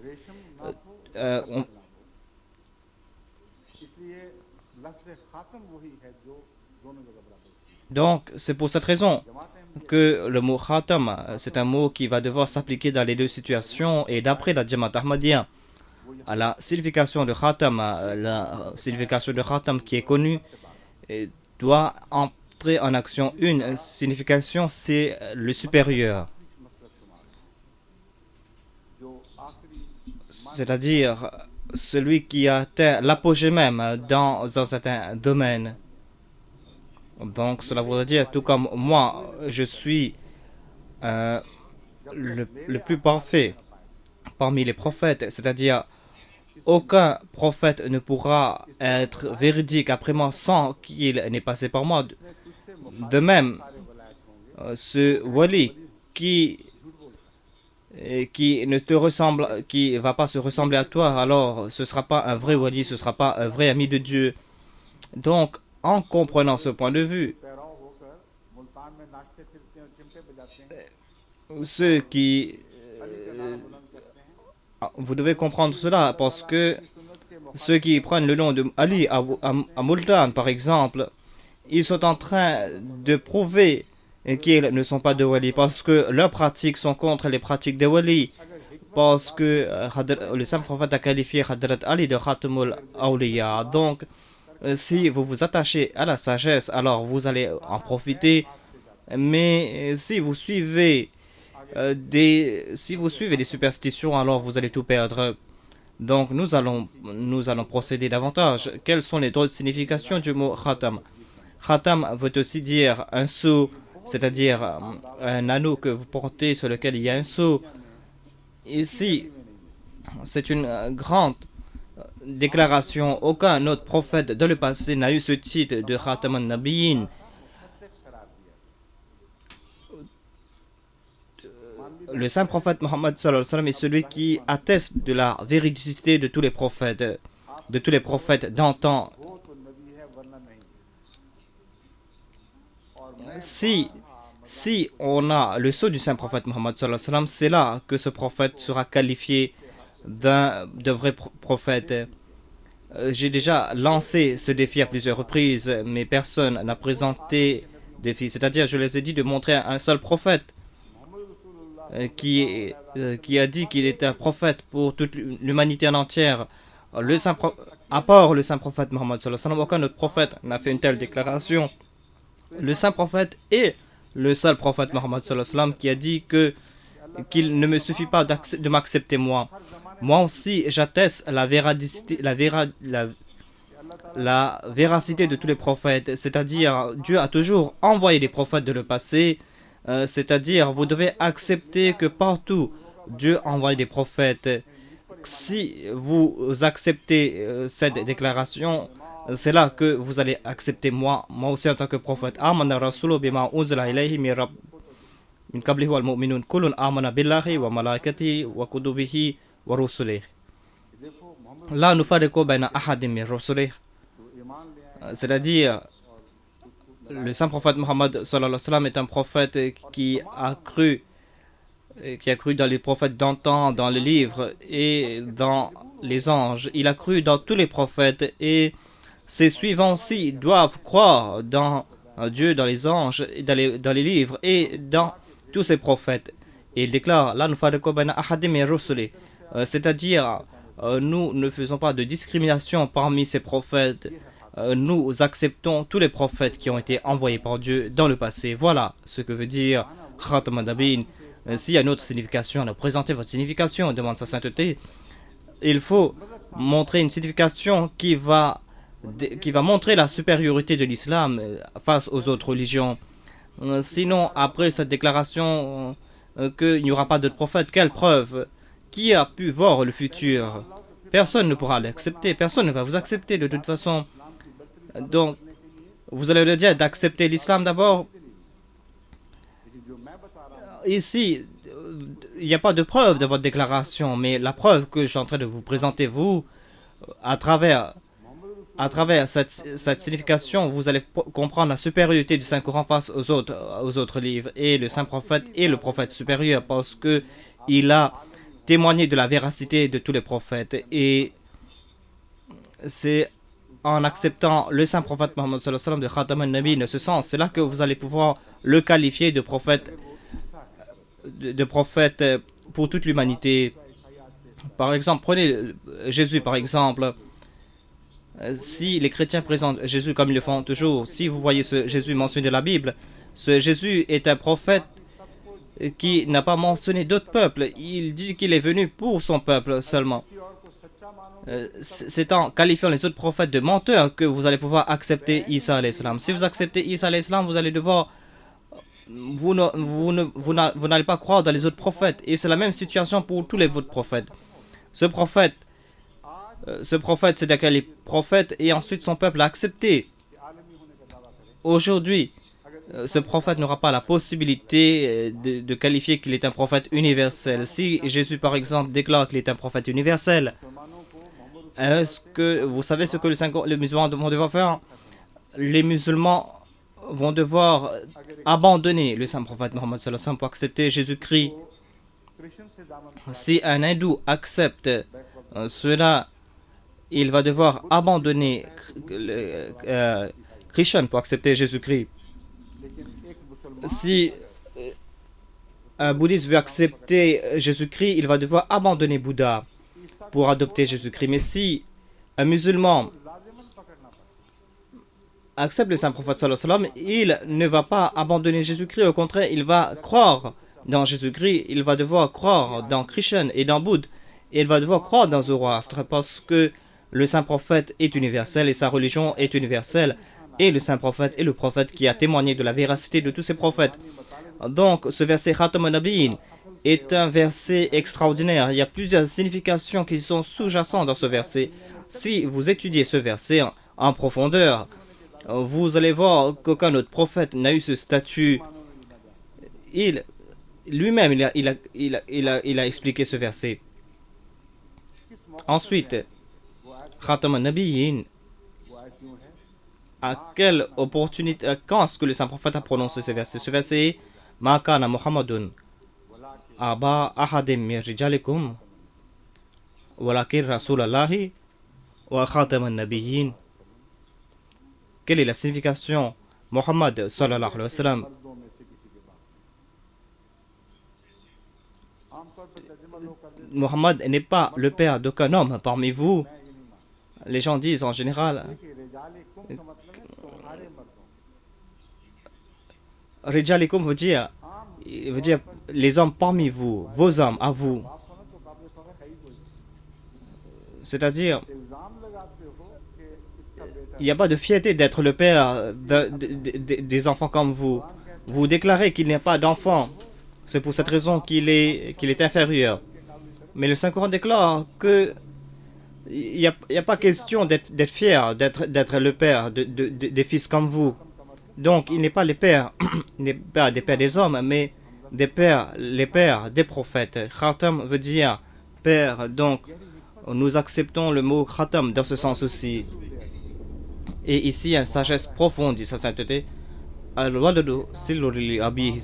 Donc, c'est pour cette raison que le mot khatam, c'est un mot qui va devoir s'appliquer dans les deux situations. Et d'après la Jamaat Ahmadiyya, à la signification de khatam, qui est connue, doit entrer en action une signification, c'est le supérieur. C'est-à-dire celui qui a atteint l'apogée même dans un certain domaine. Donc cela voudrait dire, tout comme moi, je suis le plus parfait parmi les prophètes, c'est-à-dire aucun prophète ne pourra être véridique après moi sans qu'il n'ait passé par moi. De même, ce wali qui ne te ressemble, qui va pas se ressembler à toi, alors ce sera pas un vrai wali, ce sera pas un vrai ami de Dieu. Donc, en comprenant ce point de vue, ceux qui vous devez comprendre cela, parce que ceux qui prennent le nom de Ali à Multan, par exemple, ils sont en train de prouver qu'ils ne sont pas de wali, parce que leurs pratiques sont contre les pratiques des wali, parce que le saint prophète a qualifié Hadrat Ali de Khatamul Awliya. Donc, si vous vous attachez à la sagesse, alors vous allez en profiter, mais si vous suivez des superstitions, alors vous allez tout perdre. Donc nous allons procéder davantage. Quelles sont les autres significations du mot khatam? Khatam veut aussi dire un sceau, c'est-à-dire un anneau que vous portez sur lequel il y a un sceau. Ici, c'est une grande déclaration. Aucun autre prophète dans le passé n'a eu ce titre de Khatam al-Nabiyyin. Le saint prophète Mohammed sallallahu alayhi wa sallam est celui qui atteste de la véridicité de tous les prophètes d'antan. Si on a le sceau du saint prophète Mohammed sallallahu alayhi wa sallam, c'est là que ce prophète sera qualifié de vrai prophète. J'ai déjà lancé ce défi à plusieurs reprises, mais personne n'a présenté défi. C'est-à-dire, je les ai dit de montrer un seul prophète qui a dit qu'il était un prophète pour toute l'humanité en entière. À part le saint prophète Mohammed sallallahu alayhi wa sallam, aucun autre prophète n'a fait une telle déclaration. Le saint prophète est le seul prophète Mohammed sallallahu alayhi wa sallam qui a dit qu'il ne me suffit pas de m'accepter moi. Moi aussi, j'atteste la véracité de tous les prophètes. C'est-à-dire, Dieu a toujours envoyé des prophètes de le passé. C'est-à-dire, vous devez accepter que partout, Dieu envoie des prophètes. Si vous acceptez cette déclaration, c'est là que vous allez accepter moi aussi en tant que prophète. من قبله والمؤمنون كل آمن بالله وملائكته وكتبه ورسله لا نفرق بين أحد من رسله. C'est-à-dire, le saint prophète Mohammed sallallahu alayhi wa sallam est un prophète qui a cru dans les prophètes d'antan, dans les livres et dans les anges. Il a cru dans tous les prophètes et ses suivants aussi doivent croire dans Dieu, dans les anges, dans les livres et dans tous ces prophètes. Et il déclare, là nous c'est-à-dire, nous ne faisons pas de discrimination parmi ces prophètes. Nous acceptons tous les prophètes qui ont été envoyés par Dieu dans le passé. Voilà ce que veut dire Khatam an-Nabiyyin. S'il y a une autre signification, alors présentez votre signification, demande sa sainteté. Il faut montrer une signification qui va montrer la supériorité de l'islam face aux autres religions. Sinon, après cette déclaration qu'il n'y aura pas d'autres prophètes, quelle preuve? Qui a pu voir le futur? Personne ne pourra l'accepter, personne ne va vous accepter de toute façon. Donc, vous allez le dire d'accepter l'islam d'abord. Ici, il n'y a pas de preuve de votre déclaration, mais la preuve que je suis en train de vous présenter, vous, à travers cette signification, vous allez comprendre la supériorité du Saint-Coran face aux autres livres. Et le Saint-Prophète est le prophète supérieur parce qu'il a témoigné de la véracité de tous les prophètes. Et c'est en acceptant le Saint-Prophète Mohammed sallallahu alayhi wa sallam de Khatam an-Nabiyyin de ce sens, c'est là que vous allez pouvoir le qualifier de prophète pour toute l'humanité. Par exemple, prenez Jésus par exemple. Si les chrétiens présentent Jésus comme ils le font toujours, si vous voyez ce Jésus mentionné dans la Bible, ce Jésus est un prophète qui n'a pas mentionné d'autres peuples. Il dit qu'il est venu pour son peuple seulement. C'est en qualifiant les autres prophètes de menteurs que vous allez pouvoir accepter Isa alayhi salam. Si vous acceptez Isa alayhi salam, vous allez devoir... Vous n'allez pas croire dans les autres prophètes. Et c'est la même situation pour tous les autres prophètes. Ce prophète, c'est-à-dire les prophètes et ensuite son peuple a accepté. Aujourd'hui, ce prophète n'aura pas la possibilité de qualifier qu'il est un prophète universel. Si Jésus, par exemple, déclare qu'il est un prophète universel, est-ce que vous savez ce que les musulmans vont devoir faire? Les musulmans vont devoir abandonner le saint prophète Mohammed sallallahu alayhi wa sallam pour accepter Jésus-Christ. Si un hindou accepte cela, il va devoir abandonner Krishna pour accepter Jésus-Christ. Si un bouddhiste veut accepter Jésus-Christ, il va devoir abandonner Bouddha pour adopter Jésus-Christ. Mais si un musulman accepte le saint prophète sallallahu alayhi wa sallam, il ne va pas abandonner Jésus-Christ. Au contraire, il va croire dans Jésus-Christ. Il va devoir croire dans Krishna et dans Bouddha. Et il va devoir croire dans Zoroastre parce que le saint prophète est universel et sa religion est universelle. Et le saint prophète est le prophète qui a témoigné de la véracité de tous ces prophètes. Donc, ce verset Khatam an-Nabiyyin est un verset extraordinaire. Il y a plusieurs significations qui sont sous-jacentes dans ce verset. Si vous étudiez ce verset en profondeur, vous allez voir qu'aucun autre prophète n'a eu ce statut. Lui-même, il a expliqué ce verset. Ensuite, Khatam an-Nabiyyin, à quelle opportunité, quand est-ce que le saint prophète a prononcé ce verset? Ce verset est Ma kana Muhammadun aba ahadim min rijalikum walakin rasulallahi wa khatam an-nabiyyin. Quelle est la signification? Muhammad sallallahu alayhi wa sallam Muhammad n'est pas le père d'aucun homme parmi vous. Les gens disent en général Rijalikum veut dire les hommes parmi vous, vos hommes à vous. C'est-à-dire, il n'y a pas de fierté d'être le père des enfants comme vous. Vous déclarez qu'il n'y a pas d'enfant. C'est pour cette raison qu'il est inférieur. Mais le Saint-Coran déclare que il n'y a pas question d'être fier, d'être le père des fils comme vous. Donc, il n'est pas le père, il n'est pas des pères des hommes, mais des pères, les pères des prophètes. Khatam veut dire père, donc nous acceptons le mot Khatam dans ce sens aussi. Et ici, une sagesse profonde, dit sa sainteté. Al-waladu siluri abi,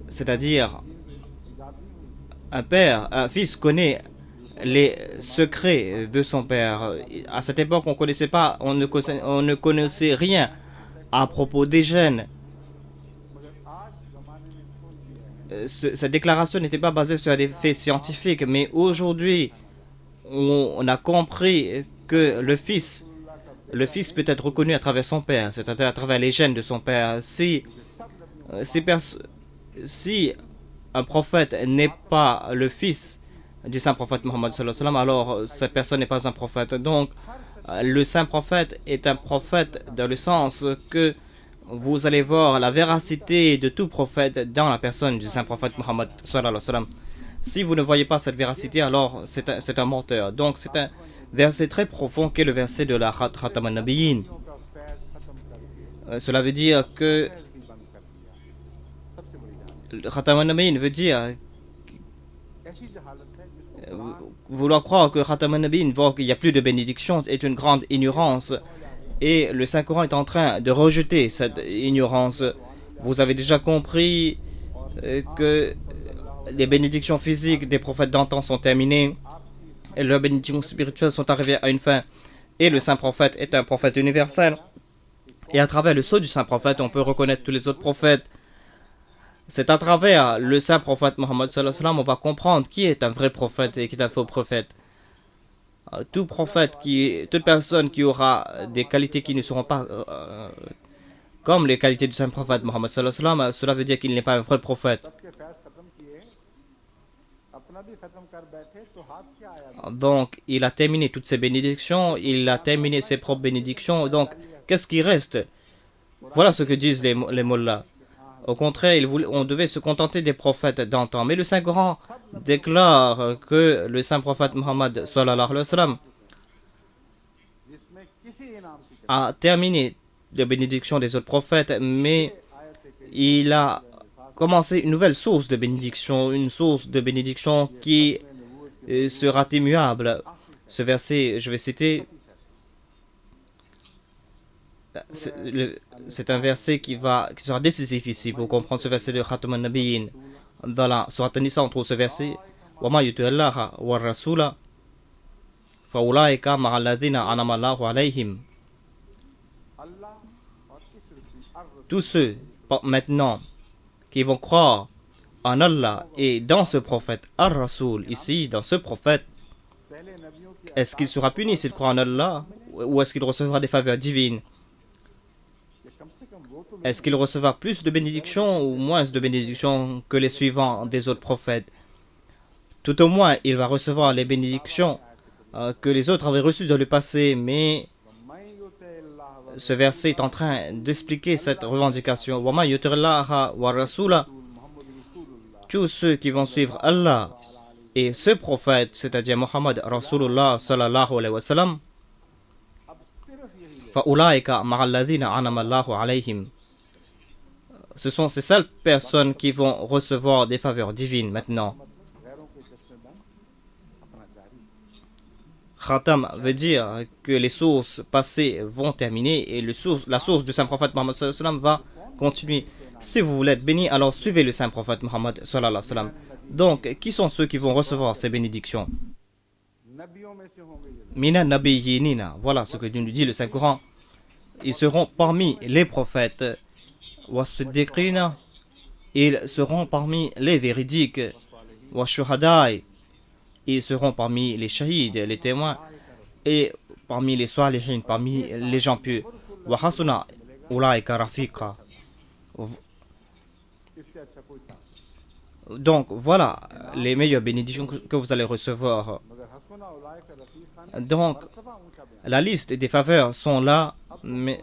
c'est-à-dire un père, un fils connaît les secrets de son père. À cette époque, on connaissait pas, on ne connaissait rien à propos des gènes. Cette déclaration n'était pas basée sur des faits scientifiques, mais aujourd'hui, on a compris que le fils peut être reconnu à travers son père, c'est-à-dire à travers les gènes de son père. Si un prophète n'est pas le fils du saint prophète Mohammed sallallahu alayhi wa sallam, alors cette personne n'est pas un prophète. Donc, le saint prophète est un prophète dans le sens que vous allez voir la véracité de tout prophète dans la personne du saint prophète Mohammed sallallahu alayhi wa sallam. Si vous ne voyez pas cette véracité, alors c'est un menteur. Donc, c'est un verset très profond qui est le verset de la Khatam al-Nabiyyin. Cela veut dire que Khatam al-Nabiyyin veut dire vouloir croire que Khatam al-Nabiyyin voit qu'il n'y a plus de bénédiction est une grande ignorance. Et le Saint-Coran est en train de rejeter cette ignorance. Vous avez déjà compris que les bénédictions physiques des prophètes d'antan sont terminées et leurs bénédictions spirituelles sont arrivées à une fin. Et le saint prophète est un prophète universel. Et à travers le sceau du saint prophète, on peut reconnaître tous les autres prophètes. C'est à travers le saint prophète Mohammed sallallahu alayhi wa sallam on va comprendre qui est un vrai prophète et qui est un faux prophète. Toute personne qui aura des qualités qui ne seront pas comme les qualités du saint prophète Mohammed sallallahu alayhi wa sallam, cela veut dire qu'il n'est pas un vrai prophète. Donc, il a terminé toutes ses bénédictions, il a terminé ses propres bénédictions. Donc, qu'est-ce qui reste? Voilà ce que disent les mollahs. Au contraire, on devait se contenter des prophètes d'antan. Mais le Saint-Coran déclare que le saint prophète Mohammed sallallahu alayhi wa sallam a terminé les bénédictions des autres prophètes, mais il a commencé une nouvelle source de bénédiction, une source de bénédiction qui sera immuable. Ce verset, je vais citer, c'est un verset qui sera décisif ici pour comprendre ce verset de Khatam al-Nabiyyin. Dans la Sourate An-Nisa, on trouve ce verset وَمَا يُطِعِ اللَّهَ وَالرَّسُولَ فَأُولَٰئِكَ مَعَ الَّذِينَ أَنْعَمَ اللَّهُ عَلَيْهِمْ. Tous ceux maintenant qui vont croire en Allah et dans ce prophète Ar-Rasoul, ici dans ce prophète, est-ce qu'il sera puni s'il croit en Allah ou est-ce qu'il recevra des faveurs divines? Est-ce qu'il recevra plus de bénédictions ou moins de bénédictions que les suivants des autres prophètes? Tout au moins, il va recevoir les bénédictions que les autres avaient reçues dans le passé, mais ce verset est en train d'expliquer cette revendication. وَمَا يُطِعِ اللَّهَ وَالرَّسُولَ. Tous ceux qui vont suivre Allah et ce prophète, c'est-à-dire Muhammad Rasulullah sallallahu alayhi wa sallam, فَأُولَٰئِكَ مَعَ الَّذِينَ أَنْعَمَ اللَّهُ عَلَيْهِمْ. Ce sont ces seules personnes qui vont recevoir des faveurs divines maintenant. Khatam veut dire que les sources passées vont terminer et la source du saint prophète Mohammed sallallahu alayhi wa sallam va continuer. Si vous voulez être béni, alors suivez le saint prophète Mohammed sallallahu alayhi wa sallam. Donc, qui sont ceux qui vont recevoir ces bénédictions? Mina nabiyyinina. Voilà ce que nous dit le Saint-Coran. Ils seront parmi les prophètes. Wasiddiqina. Ils seront parmi les véridiques. Washuhadai. Ils seront parmi les shahids, les témoins. Et parmi les salihin, parmi les gens pieux. Wa hasuna ulaika rafiqa. Donc voilà les meilleures bénédictions que vous allez recevoir. Donc la liste des faveurs sont là, mais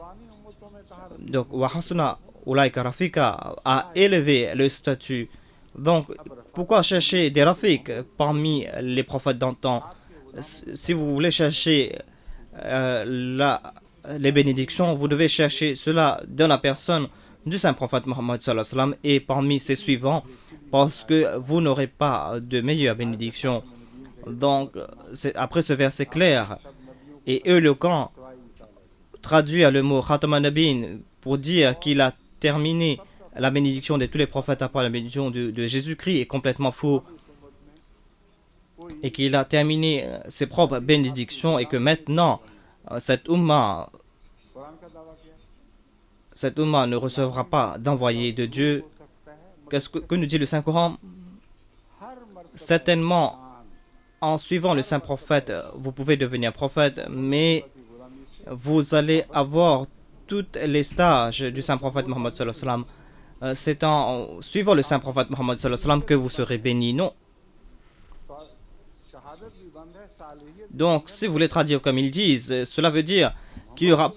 donc Wahasuna Ulaika Rafika a élevé le statut. Donc pourquoi chercher des Rafik parmi les prophètes d'antan? Si vous voulez chercher les bénédictions, vous devez chercher cela dans la personne du saint prophète Mohammed sallallahu alayhi wa sallam et parmi ses suivants, parce que vous n'aurez pas de meilleure bénédiction. Donc, après ce verset clair et éloquent, traduit à le mot Khatam an-Nabiyyin pour dire qu'il a terminé la bénédiction de tous les prophètes après la bénédiction de Jésus-Christ est complètement faux, et qu'il a terminé ses propres bénédictions et que maintenant cette Ummah ne recevra pas d'envoyé de Dieu. Que nous dit le Saint-Coran? Certainement, en suivant le Saint-Prophète, vous pouvez devenir prophète, mais vous allez avoir tous les stages du Saint-Prophète Mohammed sallallahu alayhi wa sallam. C'est en suivant le Saint-Prophète Mohammed sallallahu alayhi wa sallam que vous serez béni. Non. Donc, si vous voulez traduire comme ils disent, cela veut dire qu'il n'y aura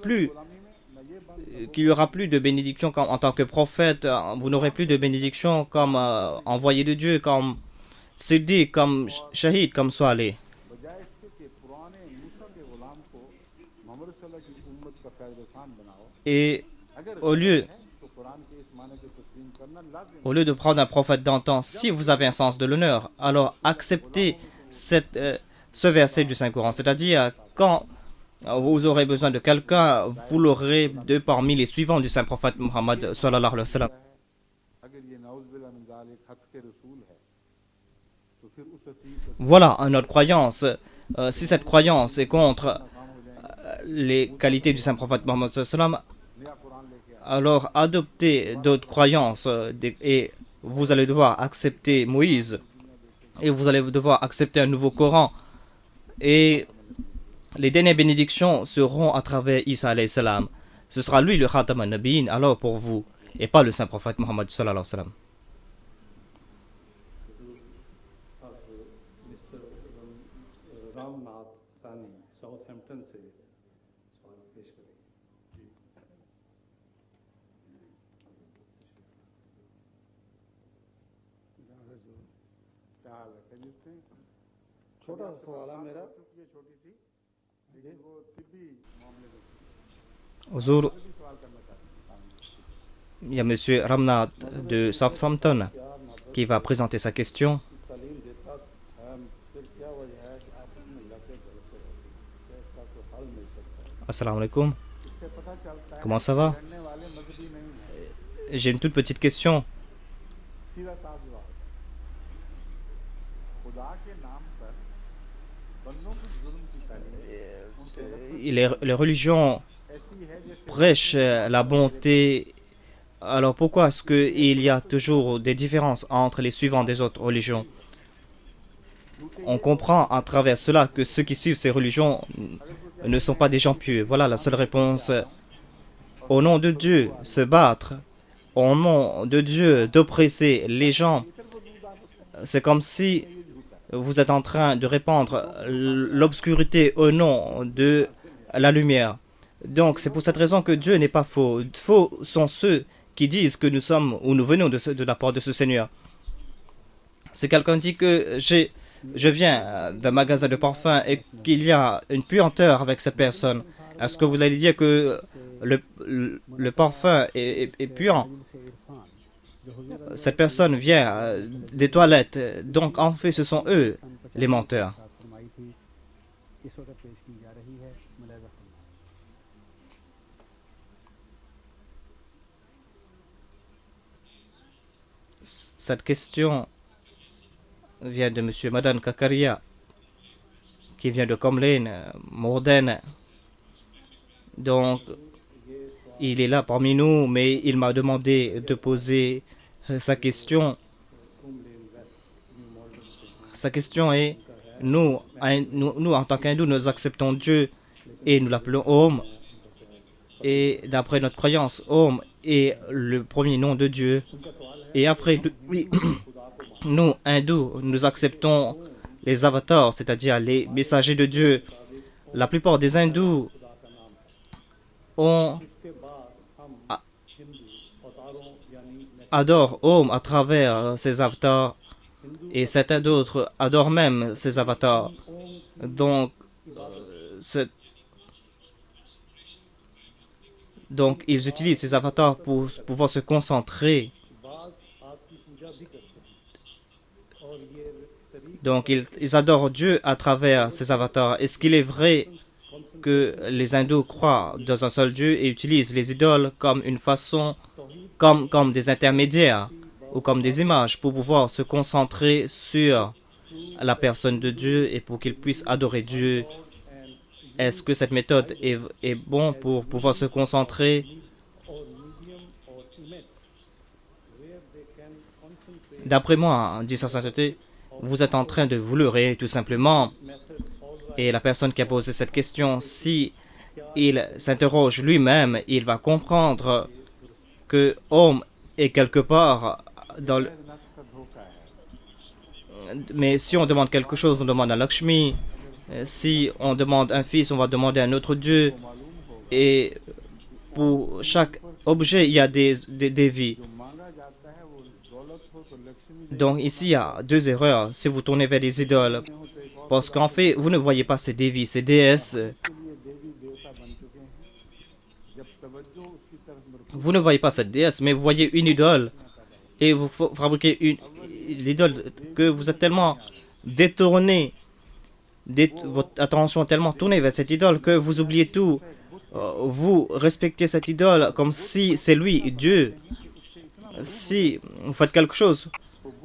plus de bénédiction en tant que prophète. Vous n'aurez plus de bénédiction comme envoyé de Dieu, comme Siddiq, comme Shahid, comme Saleh. Et au lieu de prendre un prophète d'antan, si vous avez un sens de l'honneur, alors acceptez ce verset du Saint-Coran. C'est-à-dire, quand vous aurez besoin de quelqu'un, vous l'aurez de parmi les suivants du Saint-Prophète Muhammad sallallahu alayhi wa sallam. Voilà notre croyance. Si cette croyance est contre les qualités du Saint-Prophète Muhammad sallallahu alayhi wa sallam, alors adoptez d'autres croyances et vous allez devoir accepter Moïse et vous allez devoir accepter un nouveau Coran, et les dernières bénédictions seront à travers Isa alayhi salam. Ce sera lui le Khatam an-Nabiyyin alors pour vous et pas le Saint-Prophète Muhammad sallallahu alayhi wa sallam. Mr. Ramnath Sani, Southampton से सवाल पेश करें. छोटा सा सवाल है मेरा, छोटी सी, लेकिन वो तिब्बी मामले में Bonjour. Il y a M. Ramnath de Southampton qui va présenter sa question. तालीम देता है, फिर क्या वजह है कि आप अपने इलाके घर से रहते हैं? क्या इसका कोई हल मिल सकता है? Assalamu alaikum. इससे पता चलता है Comment ça va? करने वाले मजहबी नहीं है. J'ai une toute petite question. सीधा साफ जवाब, खुदा के नाम पर बंदों को जुल्म की तालीम Les religions ऐसी है जैसे prêchent la bonté. Alors pourquoi est-ce qu'il y a toujours des différences entre les suivants des autres religions? On comprend à travers cela que ceux qui suivent ces religions ne sont pas des gens pieux. Voilà la seule réponse. Au nom de Dieu, se battre. Au nom de Dieu, d'oppresser les gens. C'est comme si vous êtes en train de répandre l'obscurité au nom de la lumière. Donc c'est pour cette raison que Dieu n'est pas faux. Faux sont ceux qui disent que nous sommes ou nous venons de la part de ce Seigneur. Si quelqu'un dit que je viens d'un magasin de parfums et qu'il y a une puanteur avec cette personne, est-ce que vous allez dire que le parfum est puant? Cette personne vient des toilettes, donc en fait ce sont eux les menteurs. Cette question vient de M. Madan Kakaria, qui vient de Komlin, Morden. Donc, il est là parmi nous, mais il m'a demandé de poser sa question. Sa question est, nous en tant qu'hindous, nous acceptons Dieu et nous l'appelons Om. Et d'après notre croyance, Om est le premier nom de Dieu. Et après, nous, hindous, nous acceptons les avatars, c'est-à-dire les messagers de Dieu. La plupart des hindous adorent Om à travers ces avatars, et certains d'autres adorent même ces avatars. Donc, Donc, ils utilisent ces avatars pour pouvoir se concentrer. बाज आपकी पूजा भी करते हैं और ये तरीका Donc, ils adorent Dieu à travers ces avatars. Est-ce qu'il est vrai que les hindous croient dans un seul Dieu et utilisent les idoles comme une façon, comme des intermédiaires ou comme des images pour pouvoir se concentrer sur la personne de Dieu et pour qu'ils puissent adorer Dieu? Est-ce que cette méthode est bonne pour pouvoir se concentrer? और मीडियम और image where they can concentrate D'après moi, dit sa sainteté, vous êtes en train de vous leurrer tout simplement. method all Et la personne qui a posé cette question, si il s'interroge lui-même, il va comprendre que Om est quelque part dans le... Mais si on demande quelque chose, on demande à Lakshmi. Si on demande un fils, on va demander à un autre Dieu. Et pour chaque objet, il y a des vies. जो मांगा जाता है वो दौलत हो तो Lakshmi Donc ici, il y a deux erreurs. Si vous tournez vers des idoles, parce qu'en fait, vous ne voyez pas ces dévis, ces déesses. के लिए देवी देवता बन चुके हैं जब तवज्जो उसकी तरफ मरकूज Vous ne voyez pas cette déesse, mais vous voyez une idole et vous fabriquez l'idole que vous êtes tellement détourné, votre attention est tellement tournée vers cette idole que vous oubliez tout. Vous respectez cette idole comme si c'est lui, Dieu. Si vous faites quelque chose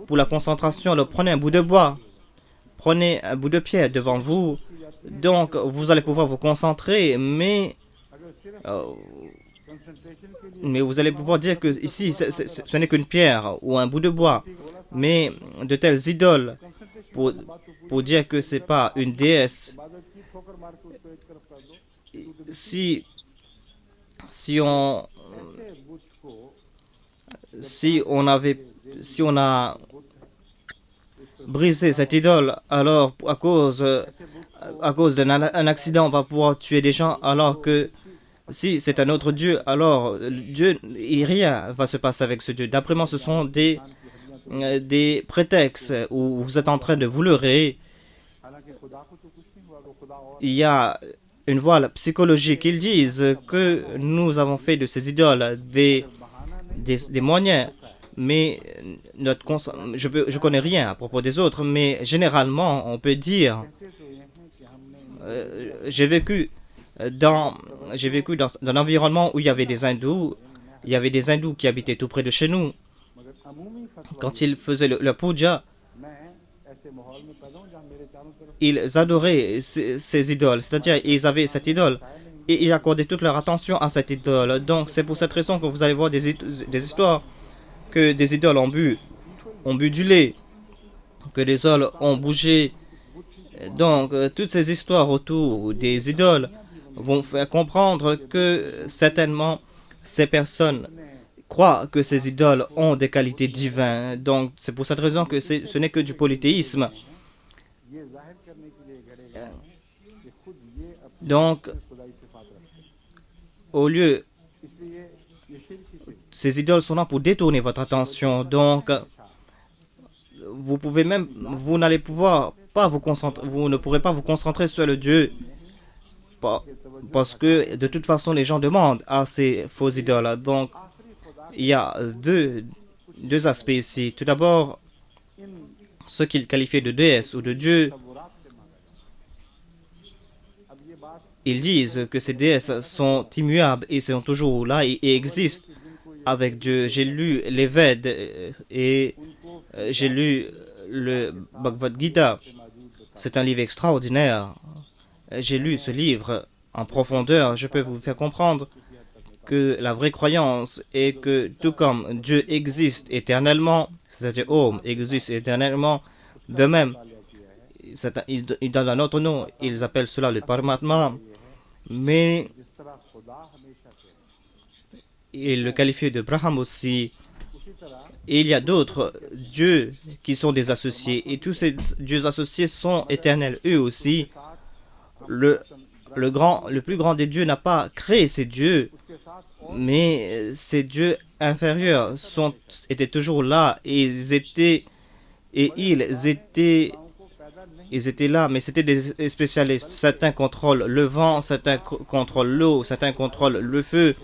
pour la concentration, alors prenez un bout de bois, prenez un bout de pierre devant vous. Donc, vous allez pouvoir vous concentrer, mais concentration के लिए Mais vous allez pouvoir dire que ici, ce n'est qu'une pierre ou un bout de bois. Mais de telles idoles, pour dire que ce n'est pas une déesse, इबादत की ठोकर मार के उसको एक तरफ कर दो si on, ऐसे बुत को si on a brisé cette idole, alors à cause d'un accident, on va pouvoir tuer des gens, alors que si c'est un autre Dieu, alors Dieu, et rien va se passer avec ce Dieu. D'après moi, ce sont des prétextes où vous êtes en train de vous leurrer. हालांकि खुदा को तो कुछ नहीं हुआ वो खुदा और Il y a une voile psychologique. Ils disent que nous avons fait de ces idoles des moyens, mais je connais rien à propos des autres, mais généralement, on peut dire, j'ai vécu dans un environnement où il y avait des hindous. Il y avait des hindous qui habitaient tout près de chez nous. मगर अमूमी फतवा Quand ils faisaient le puja, मैं ऐसे माहौल में पैदा हूं जहां मेरे चारों तरफ ils adoraient ces idoles. C'est-à-dire, ils avaient cette idole et ils accordaient toute leur attention à cette idole. Donc, c'est pour cette raison que vous allez voir des histoires que des idoles ont bu du lait, que des idoles ont bougé. Donc, toutes ces histoires autour des idoles vont faire comprendre que certainement ces personnes croient que ces idoles ont des qualités divines. Donc, c'est pour cette raison que ce n'est que du polythéisme. ये जाहिर करने के लिए गड़े गए हैं कि खुद ये अपनी Donc, खुदाई सिफात रखते हैं au lieu, इसलिए ये शिर्क ही शिर्क ces idoles sont là pour détourner votre attention. Donc, vous n'allez pouvoir pas vous concentrer, vous ne pourrez pas vous concentrer sur le Dieu. Parce que de toute façon, les gens demandent à ces faux idoles. Donc, il y a deux aspects ici. Tout d'abord, ce qu'ils qualifient de déesse ou de Dieu, तबुरात से मांगा अब ये बात ils disent que ces déesses sont immuables et sont toujours là et existent avec Dieu. J'ai lu les Veds et j'ai lu le Bhagavad Gita. C'est un livre extraordinaire. J'ai lu ce livre en profondeur. Je peux vous faire comprendre que la vraie croyance est que tout comme Dieu existe éternellement, c'est-à-dire Om existe éternellement, de même, il donne un autre nom, ils appellent cela le Paramatma, mais जिस तरह खुदा हमेशा से ils le qualifient de Brahman aussi. उसी तरह Et il y a d'autres dieux qui sont des associés, et tous ces dieux associés sont éternels eux aussi. Le plus grand des dieux n'a pas créé ces dieux, उसके साथ mais ces dieux inférieurs étaient toujours là, et ils étaient là, mais c'était des spécialistes. Certains contrôlent le vent, certains contrôlent l'eau, certains contrôlent le feu.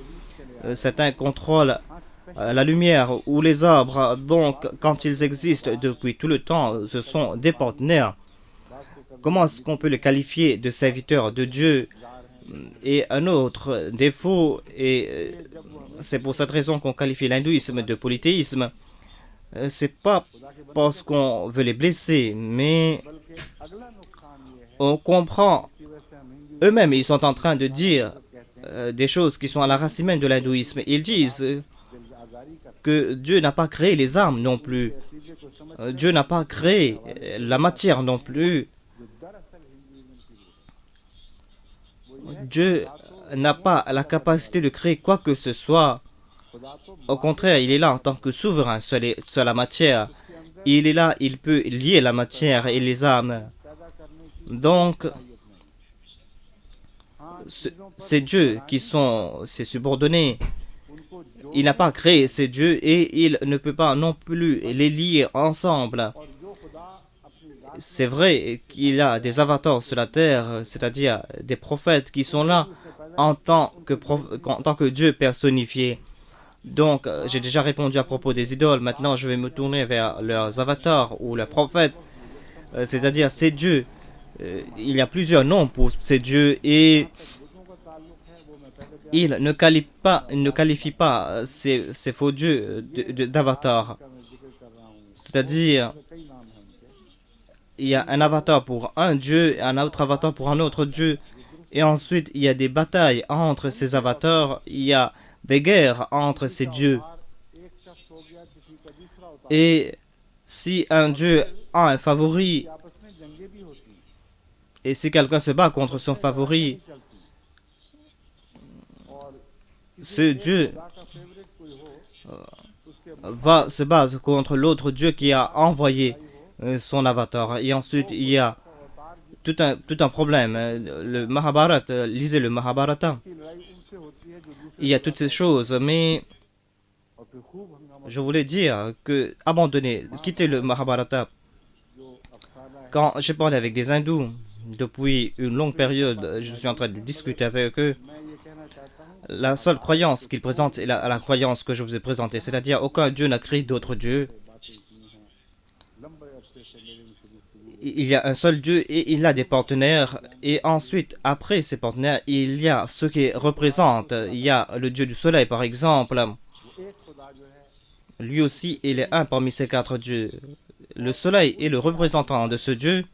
certains contrôlent la lumière ou les arbres. Donc, quand ils existent depuis tout le temps, ce sont des partenaires. Comment est-ce qu'on peut les qualifier de serviteurs de Dieu? Et un autre défaut, et c'est pour cette raison qu'on qualifie l'hindouisme de polythéisme, c'est pas parce qu'on veut les blesser, mais on comprend eux-mêmes, ils sont en train de dire des choses qui sont à la racine même de l'hindouisme. Ils disent que Dieu n'a pas créé les âmes non plus. Dieu n'a pas créé la matière non plus. Dieu n'a pas la capacité de créer quoi que ce soit. Au contraire, il est là en tant que souverain sur la matière. Il est là, il peut lier la matière et les âmes. Donc, ces dieux qui sont ses subordonnés, il n'a pas créé ces dieux et il ne peut pas non plus les lier ensemble. C'est vrai qu'il y a des avatars sur la terre, c'est-à-dire des prophètes qui sont là en tant que Dieu personnifié. Donc, j'ai déjà répondu à propos des idoles. Maintenant, je vais me tourner vers leurs avatars ou leurs prophètes, c'est-à-dire ces dieux. Il y a plusieurs noms pour ces dieux et il ne qualifie pas ces faux dieux d'avatars. C'est-à-dire, il y a un avatar pour un dieu et un autre avatar pour un autre dieu. Et ensuite, il y a des batailles entre ces avatars. Il y a des guerres entre ces dieux. Et si un dieu a un favori, et si quelqu'un se bat contre son favori, ce dieu va se battre contre l'autre dieu qui a envoyé son avatar. Et ensuite, il y a tout un problème. Le Mahabharata, lisez le Mahabharata. Il y a toutes ces choses, mais je voulais dire que abandonner, quitter le Mahabharata. Quand j'ai parlé avec des hindous, depuis une longue période, je suis en train de discuter avec eux. La seule croyance qu'ils présentent est la croyance que je vous ai présentée, c'est-à-dire aucun dieu n'a créé d'autres dieux. Il y a un seul Dieu et il a des partenaires. Et ensuite, après ces partenaires, il y a ceux qui représentent. Il y a le Dieu du soleil, par exemple. Lui aussi, il est un parmi ces 4 dieux. Le soleil est le représentant de ce Dieu.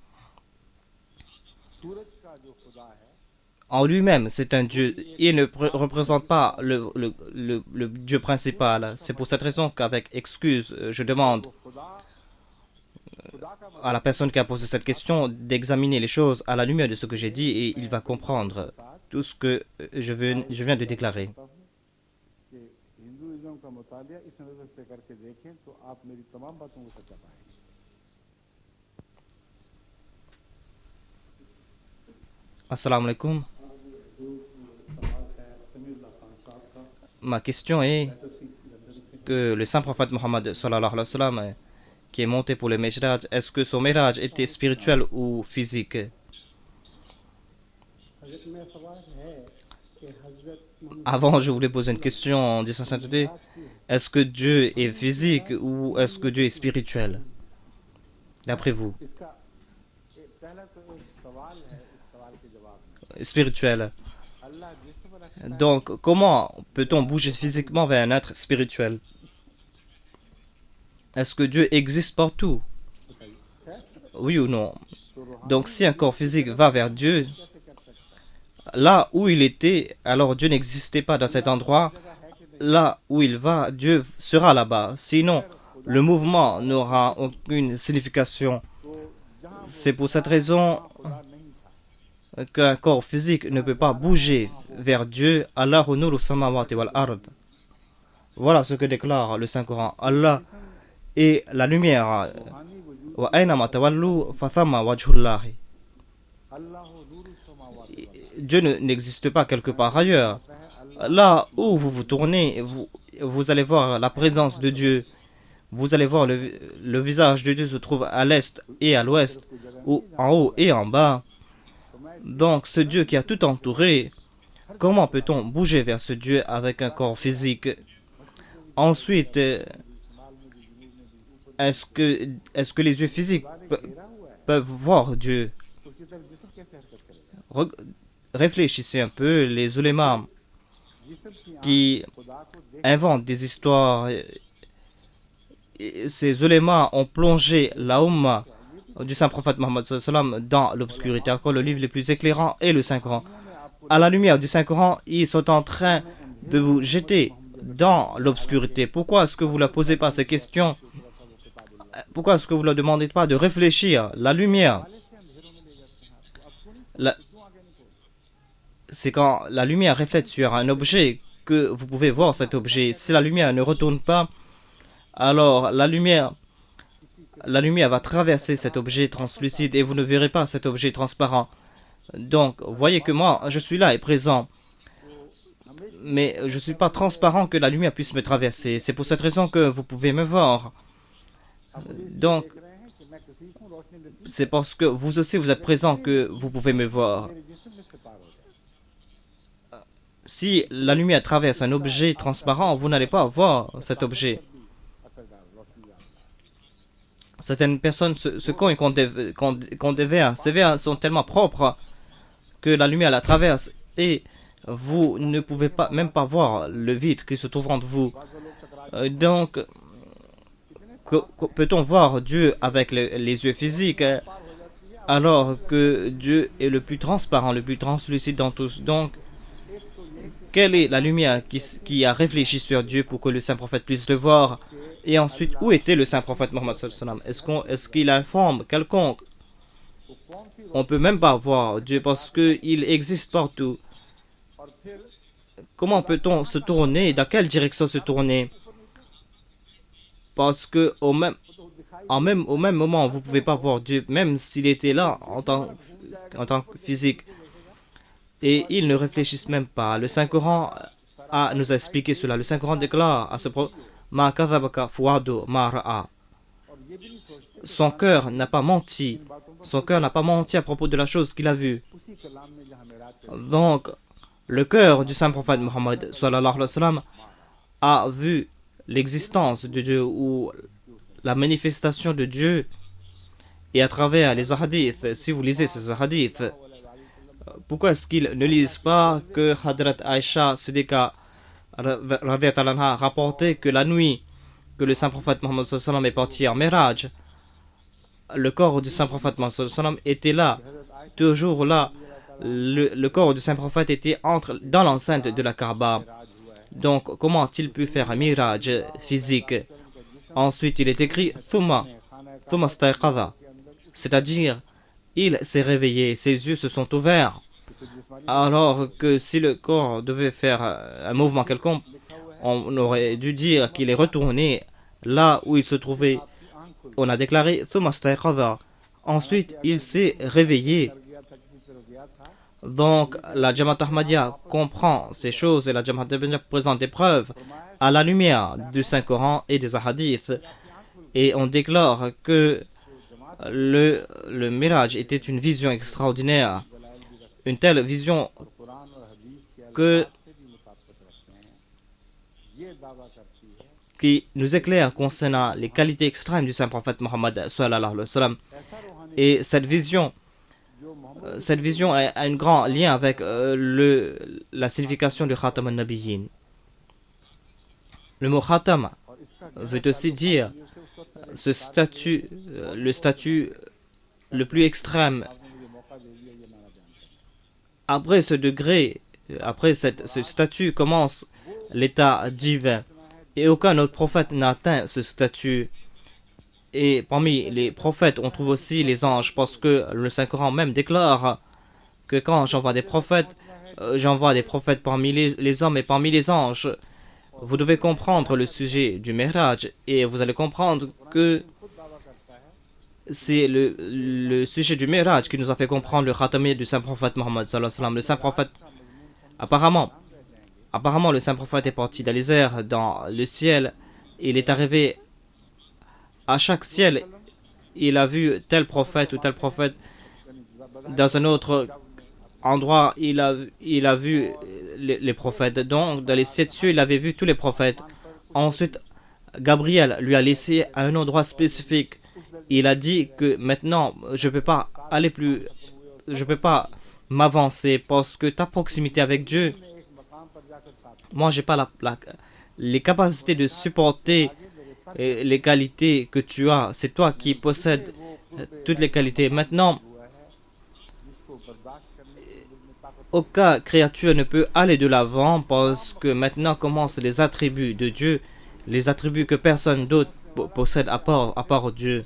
En lui-même, c'est un Dieu. Il ne représente pas le Dieu principal. C'est pour cette raison qu'avec excuse, je demande à la personne qui a posé cette question d'examiner les choses à la lumière de ce que j'ai dit et il va comprendre tout ce que je viens de déclarer. Assalamu alaikum. Ma question est que le saint prophète Mohammed sallallahu alayhi wa sallam qui est monté pour le Mi'raj, est-ce que son Mi'raj était spirituel ou physique? Avant, je voulais poser une question en disant sainteté. Est-ce que Dieu est physique ou est-ce que Dieu est spirituel? D'après vous? Spirituel. Donc, comment peut-on bouger physiquement vers un être spirituel? Est-ce que Dieu existe partout? Oui ou non? Donc si un corps physique va vers Dieu, là où il était, alors Dieu n'existait pas dans cet endroit. Là où il va, Dieu sera là-bas. Sinon, le mouvement n'aura aucune signification. C'est pour cette raison qu'un corps physique ne peut pas bouger vers Dieu. Allahu nuru samawati wal ard. Voilà ce que déclare le Saint-Coran. Allah et la lumière. Dieu n'existe pas quelque part ailleurs. Là où vous vous tournez, vous allez voir la présence de Dieu. Vous allez voir le visage de Dieu se trouve à l'est et à l'ouest, ou en haut et en bas. Donc ce Dieu qui a tout entouré, Comment peut-on bouger vers ce Dieu avec un corps physique? Ensuite, est-ce que les yeux physiques peuvent voir Dieu? उसकी तरफ जिस्म कैसे हरकत करेगा? Réfléchissez un peu, les ulémas जिस्म की qui खुदा को देख inventent des histoires, ces ulémas ont plongé la Ummah du Saint-Prophète Mohammed dans l'obscurité. Encore le livre le plus éclairant est le Saint-Coran. À la lumière du Saint-Coran, ils sont en train de vous jeter dans l'obscurité. Pourquoi est-ce que vous ne leur posez pas ces questions? Pourquoi est-ce que vous ne leur demandez pas de réfléchir? La lumière, c'est quand la lumière reflète sur un objet que vous pouvez voir cet objet. Si la lumière ne retourne pas, alors la lumière va traverser cet objet translucide et vous ne verrez pas cet objet transparent. Donc, voyez que moi, je suis là et présent, mais je ne suis pas transparent que la lumière puisse me traverser. C'est pour cette raison que vous pouvez me voir. Donc, रहे हैं कि मैं कसीफ हूँ, रोशनी Latif c'est parce que vous aussi vous êtes présent que vous pouvez me voir. मेरे जिस्म में से पार हो जाए। Si la lumière traverse un objet transparent, vous n'allez pas voir cet objet. असरदार रोशनी आ गई। Certaines personnes se cognent contre des verres. Ces verres sont tellement propres que la lumière la traverse et vous ne pouvez pas, même pas voir le vide qui se trouve entre vous. Donc, peut-on voir Dieu avec les yeux physiques alors que Dieu est le plus transparent, le plus translucide dans tous? Donc, quelle est la lumière qui a réfléchi sur Dieu pour que le saint prophète puisse le voir? Et ensuite, où était le saint prophète Mohammed sallallahu alayhi wa sallam? Est-ce qu'il informe quelconque? On ne peut même pas voir Dieu parce qu'il existe partout. Comment peut-on se tourner? Dans quelle direction se tourner? Parce que au même moment, vous ne pouvez pas voir Dieu, même s'il était là en tant que physique. Et ils ne réfléchissent même pas. Le Saint-Coran nous a expliqué cela. Le Saint-Coran déclare à ce propos, Ma kadhabaka fuadu ma ra'a. Son cœur n'a pas menti. Son cœur n'a pas menti à propos de la chose qu'il a vue. उसी कलाम में जहाँ Meraj Donc, le cœur du Saint-Prophète Mohammed sallallahu alayhi wa sallam a vu l'existence de Dieu ou la manifestation de Dieu. Et à travers les hadiths, si vous lisez ces hadiths, pourquoi est-ce qu'ils ne lisent pas que Hadrat Aisha Siddiqa radhiyallahu anha a rapporté que la nuit que le Saint-Prophète Mohammed sallallahu alayhi wa sallam est parti en Miraj, le corps du Saint-Prophète Mohammed sallallahu alayhi wa sallam était là, toujours là. Le corps du Saint-Prophète était dans l'enceinte de la Kaaba. Donc, comment a-t-il pu faire un miraj physique? Ensuite, il est écrit Thumma staiqadha, c'est-à-dire, il s'est réveillé, ses yeux se sont ouverts. Alors que si le corps devait faire un mouvement quelconque, on aurait dû dire qu'il est retourné là où il se trouvait. On a déclaré Thumma staiqadha. Ensuite, il s'est réveillé. Donc, la Jamaat Ahmadiyya comprend ces choses et la Jamaat Ahmadiyya présente des preuves à la lumière du Saint-Coran et des hadiths. Et on déclare que le Miraj était une vision extraordinaire, une telle vision que qui nous éclaire concernant les qualités extrêmes du Saint-Prophète Mohammed sallallahu alayhi wa sallam. Et cette vision a un grand lien avec la signification du Khatam al-Nabiyyin. Le mot Khatam veut aussi dire le statut le plus extrême. Après ce degré, après ce statut commence l'état divin. Et aucun autre prophète n'a atteint ce statut. Et parmi les prophètes, on trouve aussi les anges, parce que le Saint-Coran même déclare que quand j'envoie des prophètes parmi les hommes et parmi les anges. Vous devez comprendre le sujet du Mi'raj et vous allez comprendre que c'est le sujet du Mi'raj qui nous a fait comprendre le khatami du Saint-Prophète Mohammed sallallahu alayhi wa sallam. Le Saint-Prophète, apparemment, le Saint-Prophète est parti dans les airs, dans le ciel. Il est arrivé à chaque ciel, il a vu tel prophète ou tel prophète dans un autre endroit, il a vu les prophètes. Donc, dans les 7 cieux, il avait vu tous les prophètes. Ensuite, Gabriel lui a laissé un endroit spécifique. Il a dit que maintenant, je ne peux pas aller plus, je ne peux pas m'avancer parce que ta proximité avec Dieu, moi, je n'ai pas les capacités de supporter les qualités que tu as. C'est toi qui possèdes toutes les qualités. Maintenant, aucune créature ne peut aller de l'avant parce que maintenant commencent les attributs de Dieu, les attributs que personne d'autre possède à part Dieu.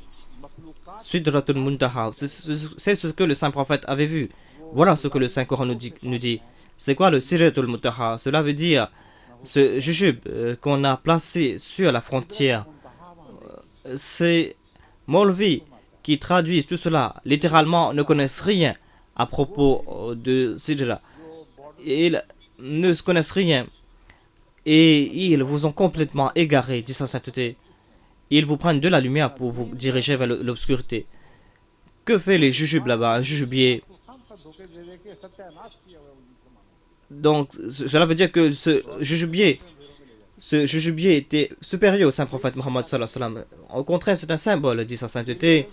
Sidratul Muntaha, c'est ce que le saint prophète avait vu. Voilà ce que le Saint Coran nous dit. C'est quoi le Sidratul Muntaha? Cela veut dire ce jujube qu'on a placé sur la frontière. C'est Maulvi qui traduisent tout cela. Littéralement, ne connaissent rien à propos de Sidra. Ils ne connaissent rien. Et ils vous ont complètement égaré, dit sa sainteté. Ils vous prennent de la lumière pour vous diriger vers l'obscurité. Que fait les jujubes là-bas? Un jujubier. Donc, cela veut dire que ce jujubier était supérieur au saint prophète Mohammed sallallahu alayhi wa sallam. Au contraire, c'est un symbole, dit sa sainteté.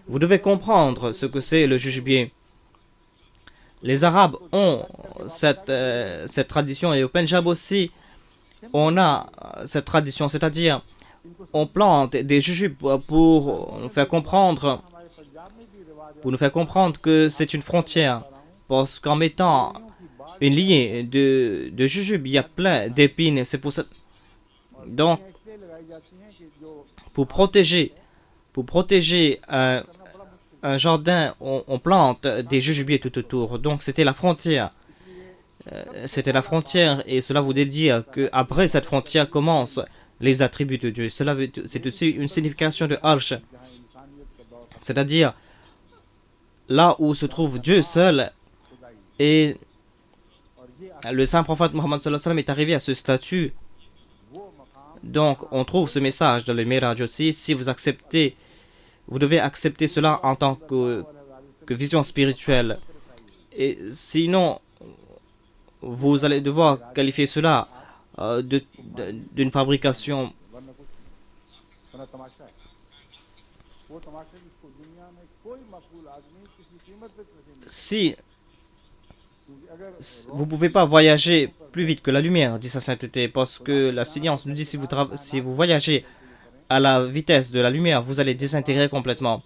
Vous devez comprendre ce que c'est le jujubier. Les Arabes ont cette tradition et au Pendjab aussi, on a cette tradition, c'est-à-dire on plante des jujubes pour nous faire comprendre que c'est une frontière. Parce qu'en mettant une lignée de jujubes, il y a plein d'épines. C'est pour ça. Donc, pour protéger un jardin, on plante des jujubiers tout autour. Donc, c'était la frontière. Et cela voulait dire qu'après cette frontière commencent les attributs de Dieu. C'est aussi une signification de Arsh. C'est-à-dire là où se trouve Dieu seul. Et le saint prophète Mohammed sallallahu alayhi wa sallam est arrivé à ce statut. Donc, on trouve ce message dans le Miraj aussi. Si vous acceptez, vous devez accepter cela en tant que vision spirituelle. Et sinon, vous allez devoir qualifier cela d'une fabrication. Si vous ne pouvez pas voyager plus vite que la lumière, dit sa sainteté, parce que la science nous dit si vous voyagez à la vitesse de la lumière, vous allez désintégrer complètement.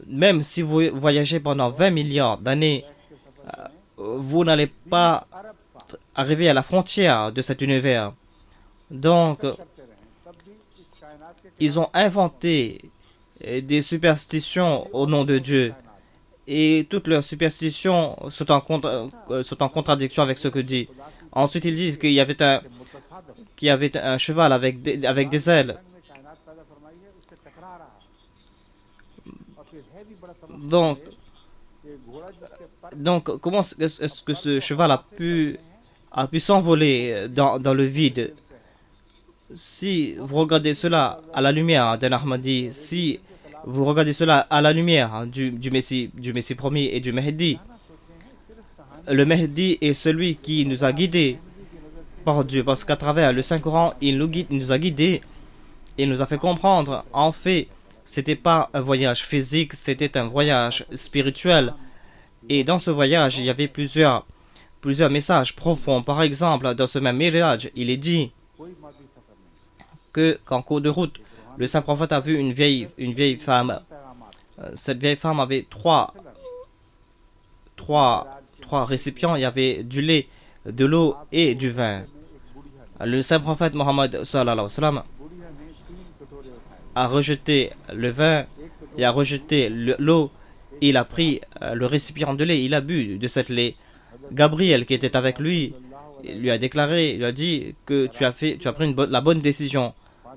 Même si vous voyagez pendant 20 milliards d'années, vous n'allez pas arriver à la frontière de cet univers. Donc, ils ont inventé des superstitions au nom de Dieu. Et toutes leurs superstitions sont en contradiction avec ce que dit. Ensuite, ils disent qu'il y avait un cheval avec des ailes. Donc comment est-ce que ce cheval a pu s'envoler dans le vide? Si vous regardez cela à la lumière d'un Ahmadi, si vous regardez cela à la lumière du Messie promis et du Mahdi, le Mahdi est celui qui nous a guidés par Dieu, parce qu'à travers le Saint-Coran, il nous a guidés, il nous a fait comprendre. En fait, c'était pas un voyage physique, c'était un voyage spirituel. Et dans ce voyage, il y avait plusieurs messages profonds. Par exemple, dans ce même Miraj, il est dit qu'en cours de route, le saint prophète a vu une vieille femme. Cette vieille femme avait trois récipients. Il y avait du lait, de l'eau et du vin. Le saint prophète Mohammed sallallahu alayhi wa sallam a rejeté le vin et a rejeté l'eau. Il a pris le récipient de lait, il a bu de cette lait. Gabriel, qui était avec lui, lui a déclaré, il lui a dit que tu as pris la bonne décision.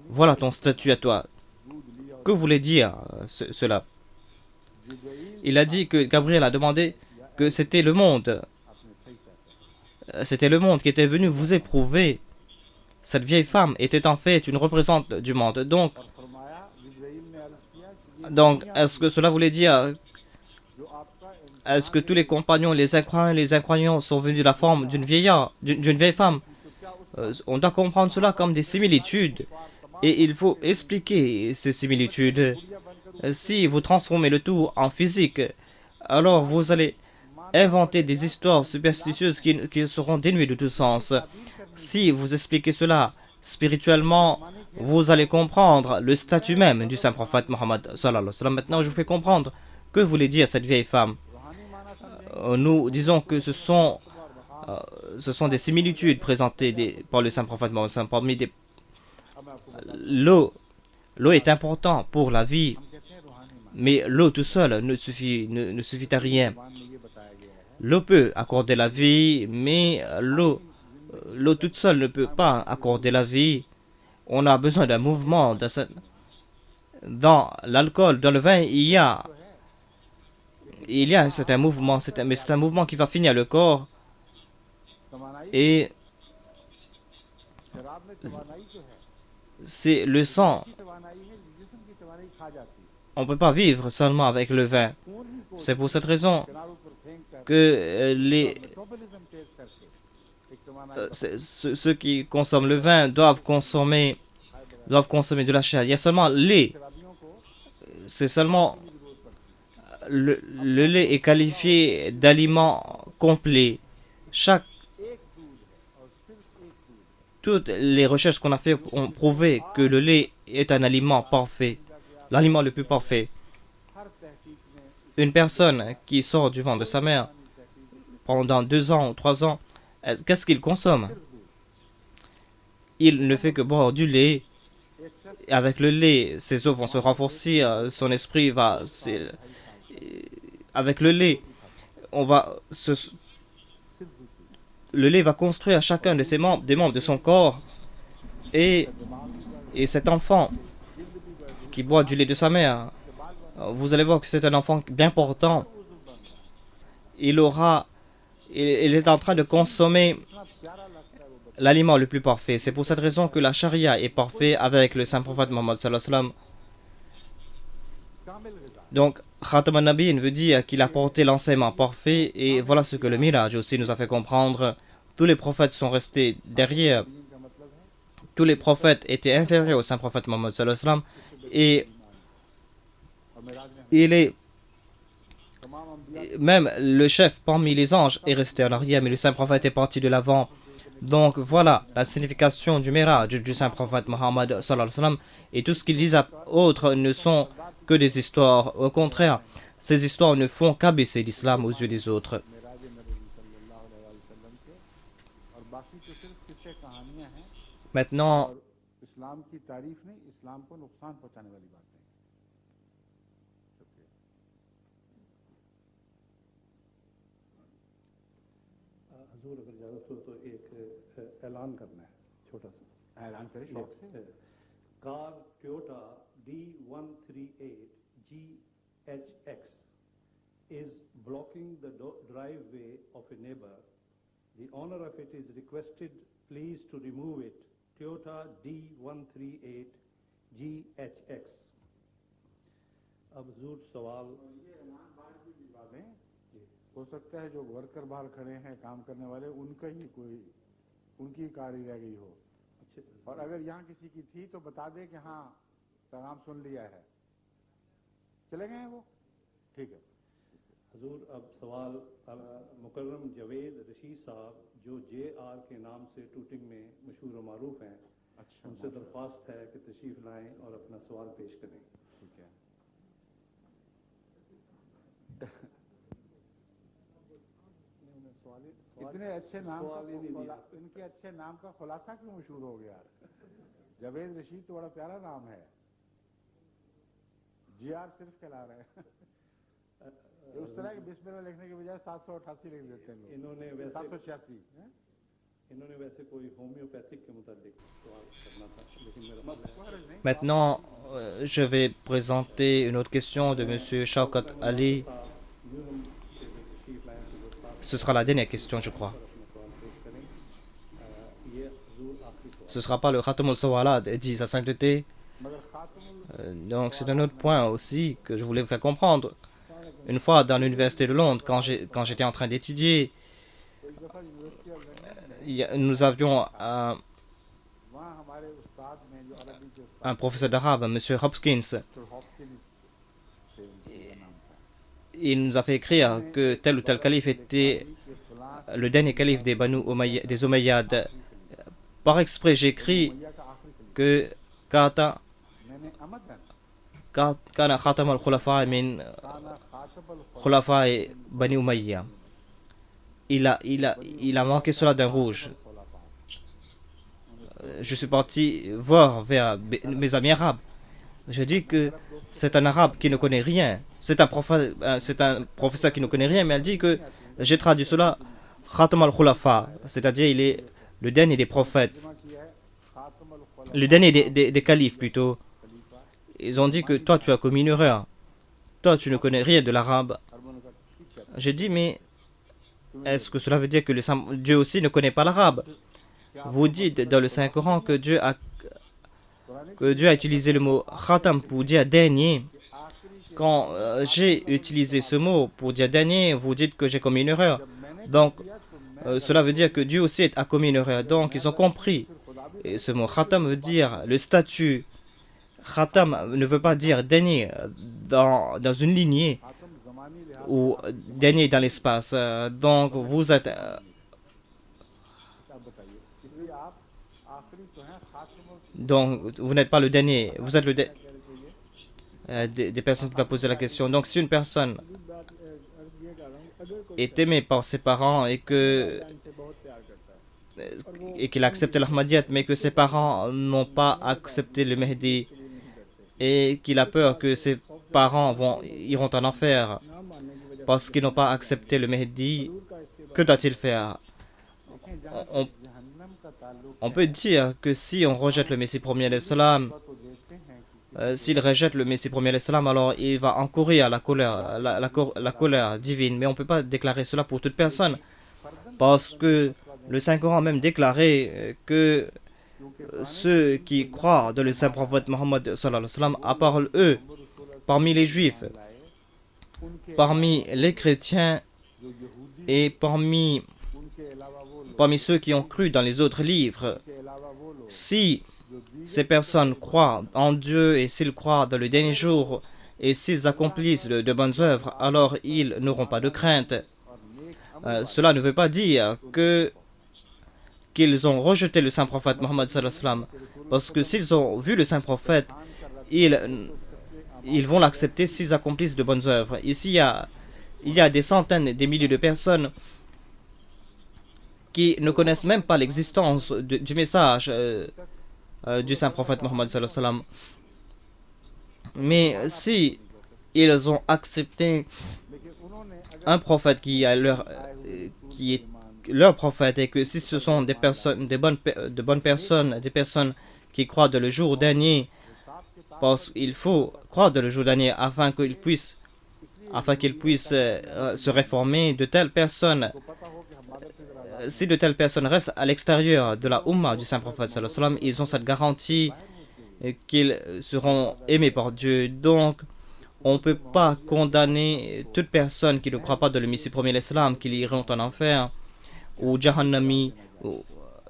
Voilà ton statut à toi. Que voulait dire cela? Il a dit que Gabriel a demandé que c'était le monde. C'était le monde qui était venu vous éprouver. Cette vieille femme était en fait une représentante du monde. Donc, Donc, est-ce que cela voulait dire, est-ce que tous les compagnons, les incroyants sont venus de la forme d'une d'une vieille femme? On doit comprendre cela comme des similitudes. Et il faut expliquer ces similitudes. Si vous transformez le tout en physique, alors vous allez inventer des histoires superstitieuses qui seront dénuées de tout sens. Si vous expliquez cela spirituellement, vous allez comprendre le statut même du saint prophète Mohammed sallallahu alayhi wa sallam. Maintenant, je vous fais comprendre que voulait dire cette vieille femme. Nous disons que ce sont des similitudes présentées par le saint prophète Mohammed sallallahu alayhi wa sallam. L'eau est important pour la vie, mais l'eau tout seul ne suffit à rien. L'eau peut accorder la vie, mais l'eau toute seule ne peut pas accorder la vie. On a besoin d'un mouvement. Dans l'alcool, dans le vin, il y a un certain mouvement, mais c'est un mouvement qui va finir le corps. Et c'est le sang. On ne peut pas vivre seulement avec le vin. C'est pour cette raison que ceux qui consomment le vin doivent consommer de la chair. Il y a seulement le lait. C'est seulement le lait est qualifié d'aliment complet. Toutes les recherches qu'on a faites ont prouvé que le lait est un aliment parfait, l'aliment le plus parfait. Une personne qui sort du ventre de sa mère pendant 2 ans ou 3 ans, qu'est-ce qu'il consomme? Il ne fait que boire du lait. Avec le lait, ses os vont se renforcer, son esprit va... Avec le lait, le lait va construire chacun des membres de son corps. Et cet enfant qui boit du lait de sa mère, vous allez voir que c'est un enfant bien portant. Il est en train de consommer l'aliment le plus parfait. C'est pour cette raison que la charia est parfaite avec le saint prophète Mohammed sallallahu alayhi wa sallam. Donc, Khatam al-Nabiyin veut dire qu'il a porté l'enseignement parfait, et voilà ce que le Miraj aussi nous a fait comprendre. Tous les prophètes sont restés derrière. Tous les prophètes étaient inférieurs au saint prophète Mohammed sallallahu alayhi wa sallam, et même le chef parmi les anges est resté en arrière, mais le saint prophète est parti de l'avant. Donc voilà la signification du Miraj du saint prophète Mohammed sallallahu alayhi wa sallam, et tout ce qu'ils disent autres ne sont que des histoires. Au contraire, ces histoires ne font qu'abaisser l'islam aux yeux des autres. Maintenant, हजूर अगर इजाज़त हो तो एक ऐलान करना है छोटा सा ऐलान करें शौक से car Toyota D138 GHX is blocking the driveway of a neighbor. The owner of it is requested please to remove it. Toyota D138 GHX. अब हजूर सवाल हो सकता है जो वर्कर बाहर खड़े हैं काम करने वाले उनकी कार ही रह गई हो। और अगर यहाँ किसी की थी तो बता दे कि हाँ पैगाम सुन लिया है। चले गए हैं वो? ठीक है हजूर। अब सवाल मुकर्रम जवेद रशीद साहब जो JR के नाम से टूटिंग में मशहूर और मारूफ हैं, उनसे दरख्वास्त है कि तशरीफ लाएं और अपना सवाल पेश करें। ठीक है। इतने अच्छे नाम इनके अच्छे नाम का खुलासा क्यों मशहूर हो गया? जवेद रशीद तो बड़ा प्यारा नाम है। GR सिर्फ कहला रहे हैं। उस तरह के बिस्मिल्लाह लिखने के बजाय 788 लिख देते हैं लोग। इन्होंने 786 कोई होम्योपैथिक के मुताबिक सवाल करना था, लेकिन मेरा maintenant, je vais présenter une autre question de M. Shaukat Ali. Ce sera la dernière question, je crois. Ce ne sera pas le Khatam al-Sawalat, dit sa sainteté. Donc c'est un autre point aussi que je voulais vous faire comprendre. Une fois dans l'université de Londres, quand j'étais en train d'étudier, nous avions un professeur d'arabe, M. Hopkins. Il nous a fait écrire que tel ou tel calife était le dernier calife des Omeyyades. Par exprès, j'écris que Kana Khatam al-Khulafa min Khulafa Bani Umayya. Il a marqué cela d'un rouge. Je suis parti voir vers mes amis arabes. Je dis que c'est un arabe qui ne connaît rien. C'est un professeur qui ne connaît rien, mais elle dit que j'ai traduit cela Khatam al-Khulafa, c'est-à-dire il est le dernier des prophètes, le dernier des califes plutôt. Ils ont dit que toi tu as commis une erreur. Toi tu ne connais rien de l'arabe. J'ai dit mais est-ce que cela veut dire que Dieu aussi ne connaît pas l'arabe? Vous dites dans le Saint-Coran que Dieu a utilisé le mot khatam pour dire dernier. Quand j'ai utilisé ce mot pour dire dernier, vous dites que j'ai commis une erreur. Donc, cela veut dire que Dieu aussi a commis une erreur. Donc, ils ont compris. Et ce mot khatam veut dire le statut. Khatam ne veut pas dire dernier dans une lignée ou dernier dans l'espace. Donc, vous êtes... Donc, vous n'êtes pas le dernier. Vous êtes le dernier. Des personnes qui vont poser la question. Donc, si une personne est aimée par ses parents et qu'il a accepté l'Ahmadiyyat, mais que ses parents n'ont pas accepté le Mahdi et qu'il a peur que ses parents iront en enfer parce qu'ils n'ont pas accepté le Mahdi, que doit-il faire? On peut dire que si on rejette le Messie premier de l'Islam, s'il rejette le Messie premier de l'Islam, alors il va encourir la colère divine. Mais on ne peut pas déclarer cela pour toute personne. Parce que le Saint-Coran a même déclaré que ceux qui croient dans le Saint-Prophète Mohammed, à part eux, parmi les Juifs, parmi les chrétiens et parmi ceux qui ont cru dans les autres livres, si ces personnes croient en Dieu et s'ils croient dans le dernier jour et s'ils accomplissent de bonnes œuvres, alors ils n'auront pas de crainte. Cela ne veut pas dire qu'ils ont rejeté le saint prophète Mohammed parce que s'ils ont vu le saint prophète, ils vont l'accepter s'ils accomplissent de bonnes œuvres. Ici, il y a des centaines, des milliers de personnes qui ne connaissent même pas l'existence du message du saint prophète Mohammed sallallahu. Mais si ils ont accepté un prophète qui est leur prophète, et que si ce sont des personnes, de bonnes personnes, des personnes qui croient dans le jour dernier, parce qu'il faut croire dans le jour dernier afin qu'ils puissent se réformer, de telles personnes, si de telles personnes restent à l'extérieur de la Ummah du Saint-Prophète sallallahu alayhi wa sallam, ils ont cette garantie qu'ils seront aimés par Dieu. Donc, on ne peut pas condamner toute personne qui ne croit pas dans le Messie premier l'Islam, qu'ils iront en enfer ou Jahannami.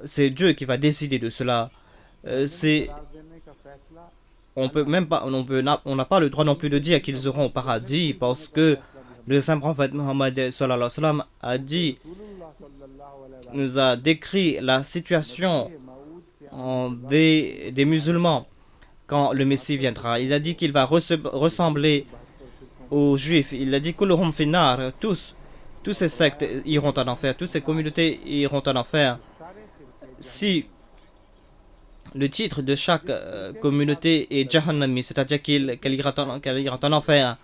C'est Dieu qui va décider de cela. On n'a pas le droit non plus de dire qu'ils seront au paradis, parce que le Saint-Prophète Mohammed sallallahu alayhi wa sallam nous a décrit la situation des musulmans quand le Messie viendra. Il a dit qu'il va ressembler aux Juifs. Il a dit kulluhum finnar, tous ces sectes iront en enfer, toutes ces communautés iront en enfer. Si le titre de chaque communauté est Jahannami, c'est-à-dire qu'elle ira en enfer,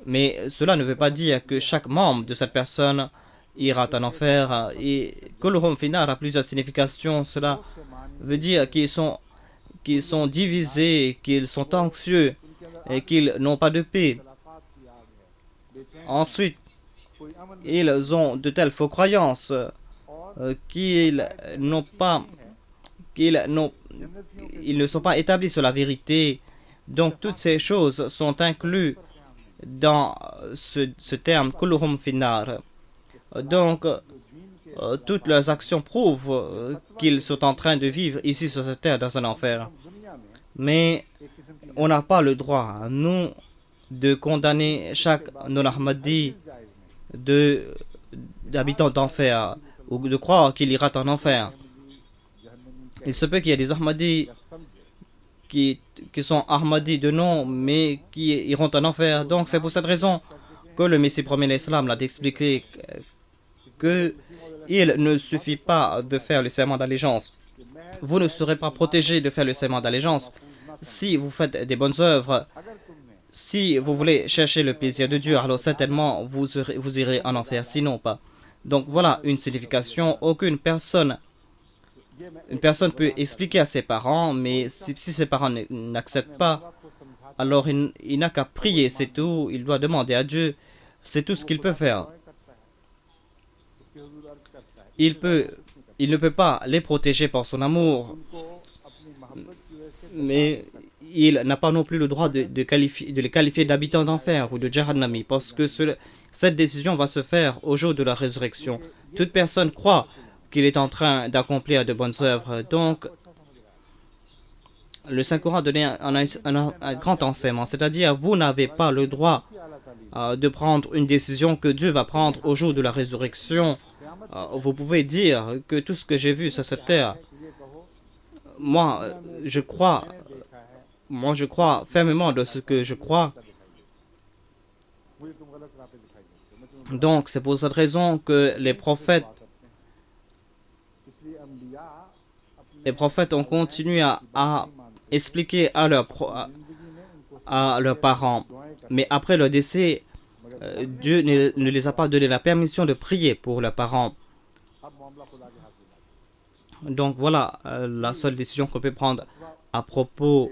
mais cela ne veut pas dire que chaque membre de cette personne ira en enfer. Et kulluhum finnar a plusieurs significations. Cela veut dire qu'ils sont divisés, qu'ils sont anxieux et qu'ils n'ont pas de paix. Ensuite, ils ont de telles faux croyances qu'ils ne sont pas établis sur la vérité, Donc toutes ces choses sont incluses dans ce terme kulluhum finnar. Donc toutes leurs actions prouvent qu'ils sont en train de vivre ici sur cette terre dans un enfer. Mais on n'a pas le droit, nous, de condamner chaque non-Ahmadi d'habitant d'enfer ou de croire qu'il ira en enfer. Il se peut qu'il y ait des Ahmadis qui sont Ahmadis de nom, mais qui iront en enfer. Donc c'est pour cette raison que le Messie premier l'Islam l'a expliqué qu'il ne suffit pas de faire le serment d'allégeance. Vous ne serez pas protégé de faire le serment d'allégeance si vous faites des bonnes œuvres. Si vous voulez chercher le plaisir de Dieu, alors certainement vous irez en enfer, sinon pas. Donc voilà une signification. Une personne peut expliquer à ses parents, mais si ses parents n'acceptent pas, alors il n'a qu'à prier, c'est tout. Il doit demander à Dieu, c'est tout ce qu'il peut faire. Il ne peut pas les protéger par son amour, mais il n'a pas non plus le droit de les qualifier d'habitants d'enfer ou de Jahannami, parce que cette décision va se faire au jour de la résurrection. Toute personne croit qu'il est en train d'accomplir de bonnes œuvres. Donc, le Saint-Coran donne un grand enseignement, c'est-à-dire vous n'avez pas le droit de prendre une décision que Dieu va prendre au jour de la résurrection. Vous pouvez dire que tout ce que j'ai vu sur cette terre, moi je crois fermement de ce que je crois. Donc c'est pour cette raison que les prophètes ont continué à expliquer à leurs parents. Mais après leur décès, Dieu ne les a pas donné la permission de prier pour leurs parents. Donc voilà la seule décision qu'on peut prendre à propos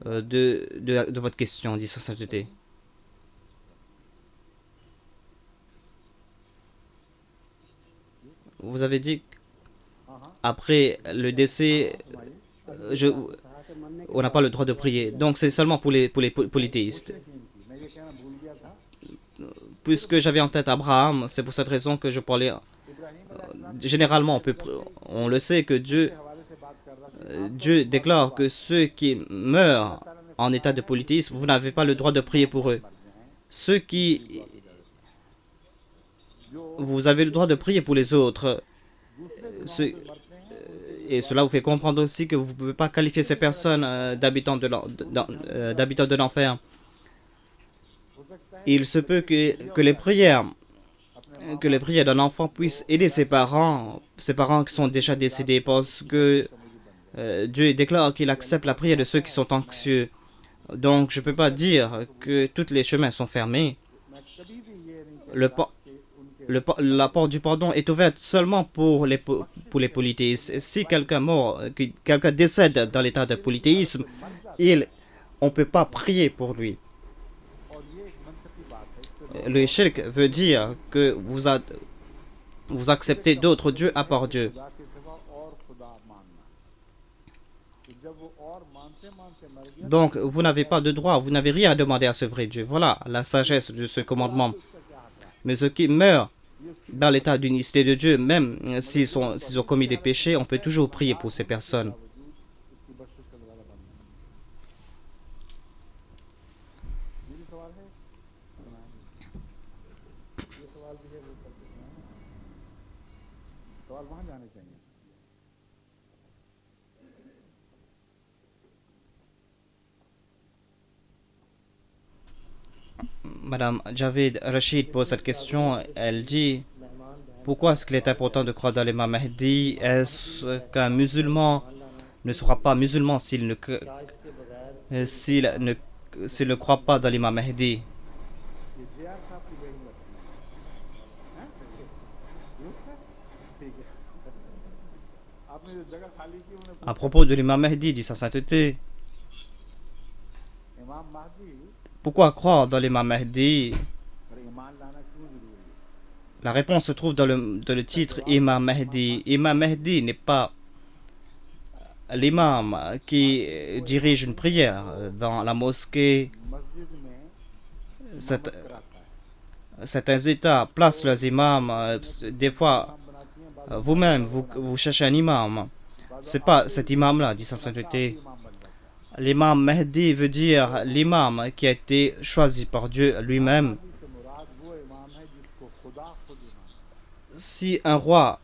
de votre question, dit sa sainteté. Vous avez dit après le décès, on n'a pas le droit de prier. Donc c'est seulement pour les polythéistes. Puisque j'avais en tête Abraham, c'est pour cette raison que je parlais. Généralement, on le sait que Dieu déclare que ceux qui meurent en état de polythéisme, vous n'avez pas le droit de prier pour eux. Vous avez le droit de prier pour les autres. Et cela vous fait comprendre aussi que vous ne pouvez pas qualifier ces personnes d'habitants de l'enfer. Il se peut que les prières d'un enfant puissent aider ses parents qui sont déjà décédés, parce que Dieu déclare qu'il accepte la prière de ceux qui sont anxieux. Donc je ne peux pas dire que tous les chemins sont fermés. La porte du pardon est ouverte seulement pour les polythéistes. Si quelqu'un décède dans l'état de polythéisme, on ne peut pas prier pour lui. Le shirk veut dire que vous acceptez d'autres dieux à part Dieu. Donc vous n'avez pas de droit, vous n'avez rien à demander à ce vrai Dieu. Voilà la sagesse de ce commandement. Mais ceux qui meurent dans l'état d'unicité de Dieu, même s'ils ont commis des péchés, on peut toujours prier pour ces personnes. Madame Javed Rachid pose cette question. Elle dit: pourquoi est-ce qu'il est important de croire dans l'imam Mahdi? Est-ce qu'un musulman ne sera pas musulman s'il ne croit pas dans l'imam Mahdi? À propos de l'imam Mahdi, dit sa sainteté, pourquoi croire dans l'imam Mahdi? La réponse se trouve dans le titre Imam Mahdi. Imam Mahdi n'est pas l'imam qui dirige une prière dans la mosquée, मस्जिद में certains États placent leurs imams. Des fois, vous-même, vous cherchez un imam. C'est pas cet imam-là, dit sa sainteté. L'imam Mahdi veut dire l'imam qui a été choisi par Dieu lui-même. से मुराद वो इमाम है जिसको खुदा खुद इमाम। Si un roi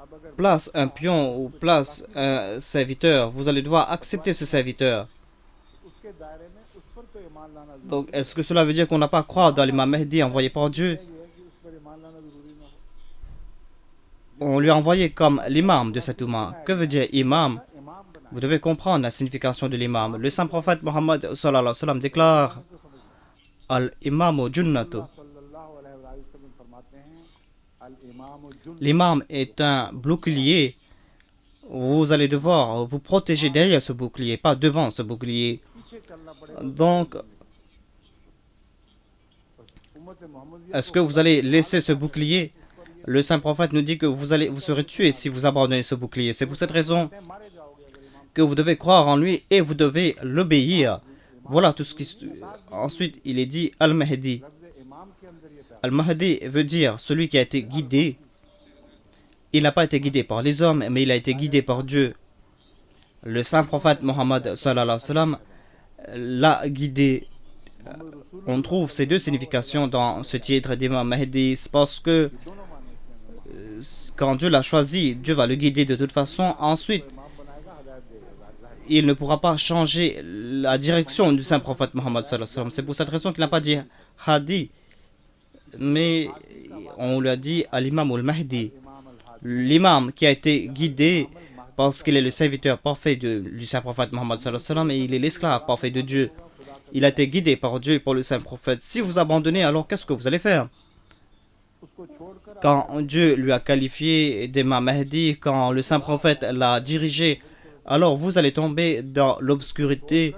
अब अगर place un pion ou place un serviteur, vous allez devoir accepter ce serviteur. उसके दायरे में उस पर तो ईमान लाना जरूरी Donc, est-ce que cela veut dire qu'on n'a pas à croire dans l'imam Mahdi envoyé par Dieu? है कि उस पर ईमान लाना जरूरी ना हो। On lui a envoyé comme l'imam de cet umma. Que veut dire imam? इमाम बना Vous devez comprendre la signification de l'imam. Le saint prophète Mohammed sallallahu alayhi wa sallam déclare Al-imamu junnatu. सल्लल्लाहु अलैहि वसल्लम फरमाते हैं अल इमाम जुन L'imam est un bouclier. Vous allez devoir vous protéger derrière ce bouclier, pas devant ce bouclier. पीछे चलना पड़ेगा। Donc, उम्मत Mohammadia est-ce que vous allez laisser ce bouclier? Le saint prophète nous dit que vous serez tué si vous abandonnez ce bouclier. C'est pour cette raison मारे जाओगे अगर इमाम que vous devez croire en lui et vous devez l'obéir. Voilà tout ce qui... Ensuite, il est dit Al-Mahdi. लफ्ज़ इमाम के अंदर ये था Al-Mahdi veut dire celui qui a été guidé. Il n'a pas été guidé par les hommes, mais il a été guidé par Dieu. Le saint prophète Mohammed sallallahu alayhi wa sallam l'a guidé. On trouve ces deux significations dans ce titre d'Imam Mahdi. C'est parce que quand Dieu l'a choisi, Dieu va le guider de toute façon. Ensuite, il ne pourra pas changer la direction du saint prophète Mohammed sallallahu alayhi wa sallam. C'est pour cette raison qu'il n'a pas dit Hadi, mais on lui a dit Al-Imam al-Mahdi, l'imam qui a été guidé parce qu'il est le serviteur parfait du saint prophète Mohammed sallallahu alayhi wa sallam et il est l'esclave parfait de Dieu. Il a été guidé par Dieu et par le saint prophète. Si vous abandonnez, alors qu'est-ce que vous allez faire? उसको छोड़कर Quand Dieu lui a qualifié d'imam Mahdi, quand le saint prophète l'a dirigé, alors vous allez tomber dans l'obscurité.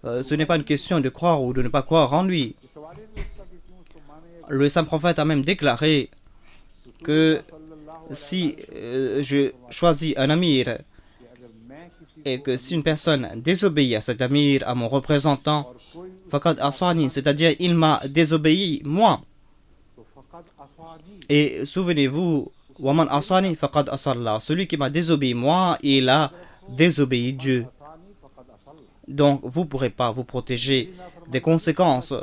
Ce n'est pas une question de croire ou de ne pas croire en lui. सवाल ही नहीं उठता कि क्यों उसको माने Le saint prophète a même déclaré que si je choisis un amir कि अगर मैं किसी et que si une personne désobéit à cet amir, à mon représentant, faqad asani, c'est-à-dire il m'a désobéi moi. तो फकद असानी Et souvenez-vous, waman asani faqad asalla, celui qui m'a désobéi moi, il a désobéi Dieu. असानी फकद असल Donc vous ne pourrez pas vous protéger des conséquences.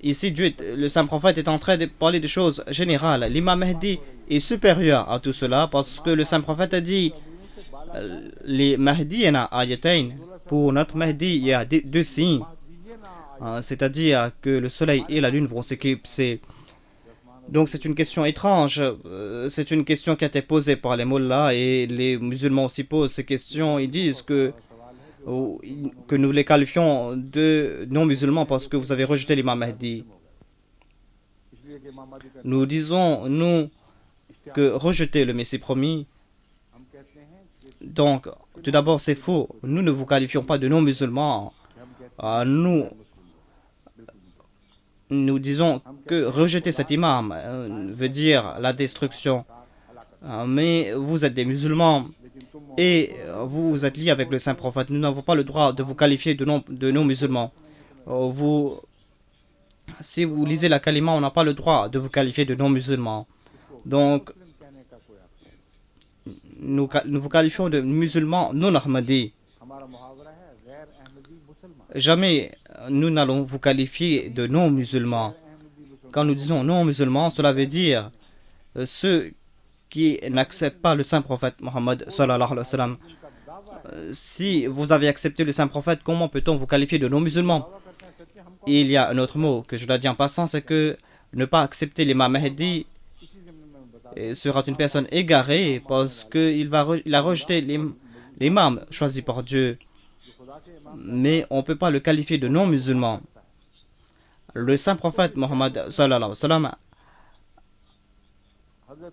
Ici, le saint prophète est en train de parler des choses générales. L'imam Mahdi est supérieur à tout cela parce que le saint prophète a dit les Mahdi il y en a ayatain. Pour notre Mahdi, il y a deux signes. C'est-à-dire que le soleil et la lune vont s'éclipser. Donc c'est une question étrange. C'est une question qui a été posée par les mollahs et les musulmans aussi posent ces questions. Ils disent que nous les qualifions de non-musulmans parce que vous avez rejeté l'imam Mahdi. इसलिए कि इमाम महदी का Nous disons, nous, que rejeter le Messie promis. हम कहते हैं कि Donc, tout d'abord, c'est faux. Nous ne vous qualifions pas de non-musulmans. Nous disons que rejeter cet imam veut dire la destruction. Mais vous êtes des musulmans et vous êtes liés avec le saint prophète. Nous n'avons pas le droit de vous qualifier de non-musulmans. Si vous lisez la kalima, on n'a pas le droit de vous qualifier de non-musulmans. Donc, कहने का कोई अर्थ नहीं। nous vous qualifions de musulmans non-ahmadis. हमारा मुहावरा है गैर अहमदी मुसलमान Jamais nous n'allons vous qualifier de non-musulmans. Quand nous disons non-musulmans, cela veut dire ceux qui n'acceptent pas le saint prophète Mohammed sallallahu alayhi wa sallam. Si vous avez accepté le saint prophète, comment peut-on vous qualifier de non-musulmans? Il y a un autre mot que je dois dire en passant, c'est que ne pas accepter l'imam Mahdi sera une personne égarée parce qu'il a rejeté l'imam choisi par Dieu. Mais on ne peut pas le qualifier de non-musulman. Le saint prophète Mohammed sallallahu alayhi wa sallam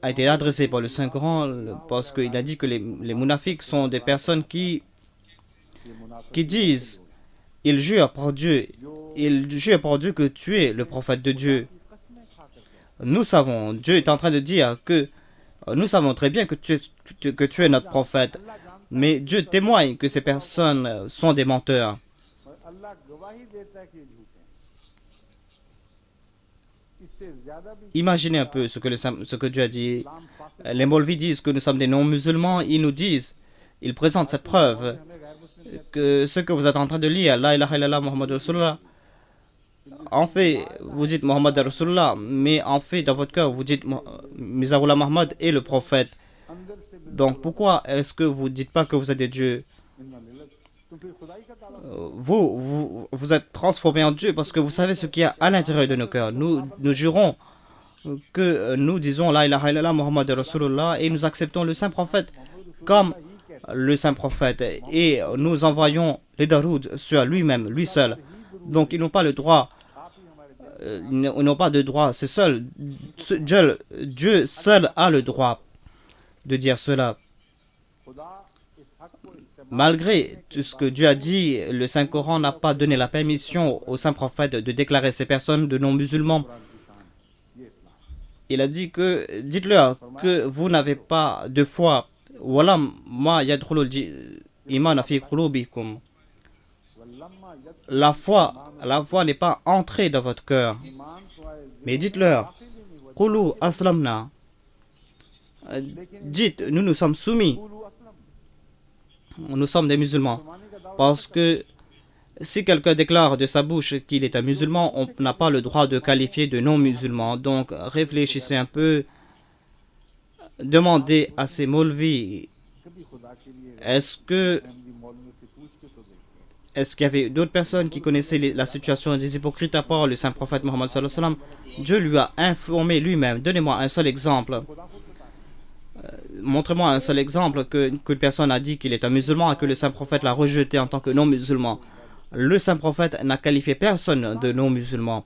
a été adressé par le Saint-Coran parce qu'il a dit que les munafiques sont des personnes qui disent, ils jurent par Dieu que tu es le prophète de Dieu. Nous savons, Dieu est en train de dire que nous savons très bien que tu es notre prophète. Mais Dieu témoigne que ces personnes sont des menteurs. और अल्लाह गवाही देता है कि ये झूठे हैं। इससे ज्यादा भी Imaginez un peu ce que Dieu a dit. Islam Faasil Les Maulvis disent que nous sommes des non-musulmans. Ils nous disent, ils présentent cette preuve हमें गैर मुस्लिम que ce que vous êtes en train de lire, La ilaha illallah Muhammad Rasulullah, en fait, vous dites Muhammad Rasulullah, mais en fait, dans votre cœur, vous dites Mizarullah Muhammad est le prophète. अंदर से भी Donc pourquoi est-ce que vous ne dites pas que vous êtes des dieux? इन्ना लिल्लाह, तुम फिर खुदाई का दावा Vous êtes transformés en Dieu parce que vous savez ce qu'il y a à l'intérieur de nos cœurs. Nous jurons que nous disons La ilaha illallah Muhammad Rasulullah et nous acceptons le saint prophète comme le saint prophète et nous envoyons les daroud sur lui-même, lui seul. Donc ils n'ont pas le droit, ils n'ont pas de droit, c'est seul. Dieu seul a le droit de dire cela. खुदा इस हक को इस्तेमाल Malgré tout ce que Dieu a dit, le Saint-Coran n'a pas donné la permission au saint prophète de déclarer ces personnes de non-musulmans. ये इस्लाम Il a dit que, dites-leur que vous n'avez pas de foi. Wala ma yadkhulul iman fi qulubikum. वल्लम्मा यद La foi n'est pas entrée dans votre cœur. ईमान तो आए Mais dites-leur, Qulu aslamna. Dites, nous sommes soumis, Kullu Aslam nous sommes des musulmans. मुसलमानी का दावा Parce que si quelqu'un déclare de sa bouche qu'il est un musulman, on n'a pas le droit de qualifier de non-musulman. Donc réfléchissez un peu, demandez à ces Maulvis, कभी खुदा के लिए est-ce que Ahmadi मौलवियों से पूछ के तो देखते est-ce qu'il y avait d'autres personnes qui connaissaient la situation des hypocrites à part le saint prophète Mohammed sallallahu alayhi wa sallam? Dieu lui a informé lui-même. Donnez-moi un seul exemple. Montrez-moi un seul exemple qu'une personne a dit qu'il est un musulman et que le saint prophète l'a rejeté en tant que non-musulman. Le saint prophète n'a qualifié personne de non-musulman.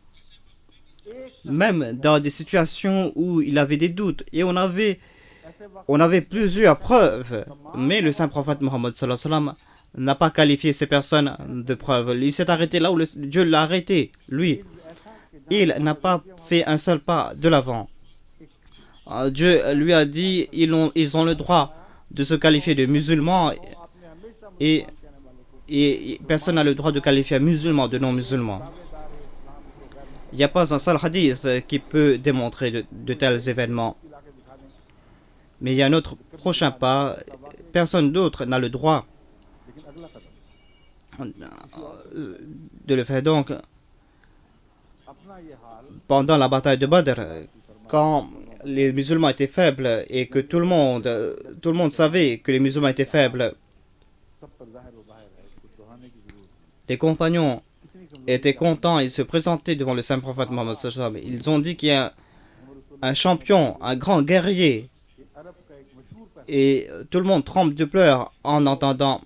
Même dans des situations où il avait des doutes et on avait plusieurs preuves, mais le saint prophète Mohammed sallallahu alayhi wa sallam n'a pas qualifié ces personnes de preuves. Il s'est arrêté là où Dieu l'a arrêté, lui. Il n'a pas fait un seul pas de l'avant. Dieu lui a dit ils ont le droit de se qualifier de musulmans et personne n'a le droit de qualifier un musulman de non-musulman. Il n'y a pas un seul hadith qui peut démontrer de tels événements. Mais il y a un autre prochain pas. Personne d'autre n'a le droit de le faire. Donc, अपना ये हाल pendant la bataille de Badr, quand les musulmans étaient faibles et que tout le monde savait que les musulmans étaient faibles, सब पर जाहिर व बाहिर है कुछ दोहराने की जरूरत नहीं les compagnons इतनी कमजोर étaient contents, ils se présentaient devant le saint prophète Mohammed sallallahu alayhi wa sallam. Ils ont dit qu'il y a un champion, un grand guerrier, कि अरब का एक मशहूर पैसा et tout le monde tremble de pleurs en entendant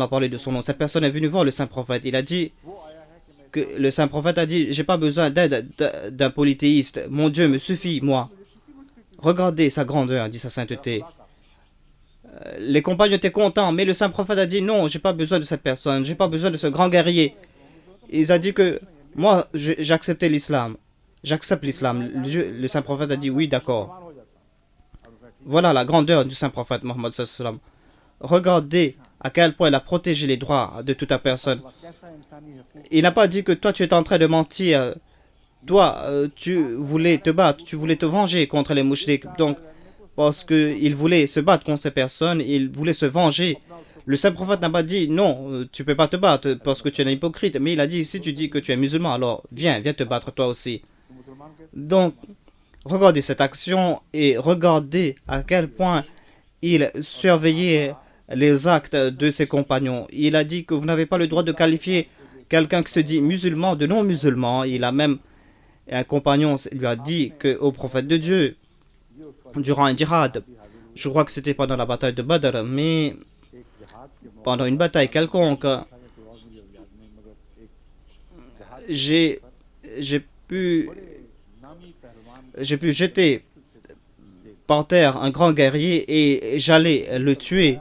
parler de son nom. Cette personne est venue voir le saint prophète. Il a dit वो आया है कि मैं que le saint prophète a dit j'ai pas besoin d'aide d'un polythéiste, mon Dieu me suffit, moi. Regardez sa grandeur, dit sa sainteté. Les compagnons étaient contents, mais le saint prophète a dit non, j'ai pas besoin de cette personne, j'ai pas besoin de ce grand guerrier. Il a dit que moi j'acceptais l'islam, j'accepte l'islam. Le saint prophète a dit oui, d'accord. हो जाता अब मैं Voilà la grandeur du saint prophète Mohammed sallallahu alayhi wa sallam. Regardez à quel point il a protégé les droits de toute la personne. कैसा इंसानी हकूक Il n'a pas dit que toi tu es en train de mentir. Toi, tu voulais te battre, tu voulais te venger contre les mouchriks. Donc, parce qu'il voulait se battre contre ces personnes, il voulait se venger. Le saint prophète n'a pas dit non, tu peux pas te battre parce que tu es un hypocrite. Mais il a dit si tu dis que tu es musulman, alors viens te battre toi aussi. मुसलमान के Donc, regardez cette action et regardez à quel point il surveillait les actes de ses compagnons. Il a dit que vous n'avez pas le droit de qualifier quelqu'un qui se dit musulman de non-musulman. Il a même, un compagnon lui a dit qu'au prophète de Dieu, durant un djihad, je crois que c'était pendant la bataille de Badr, mais एक जहाज के मौके pendant une bataille quelconque, था या कोई और मुझे याद नहीं मगर एक जहाज j'ai pu नामी पहलवान j'ai pu jeter par terre un grand guerrier et j'allais le tuer.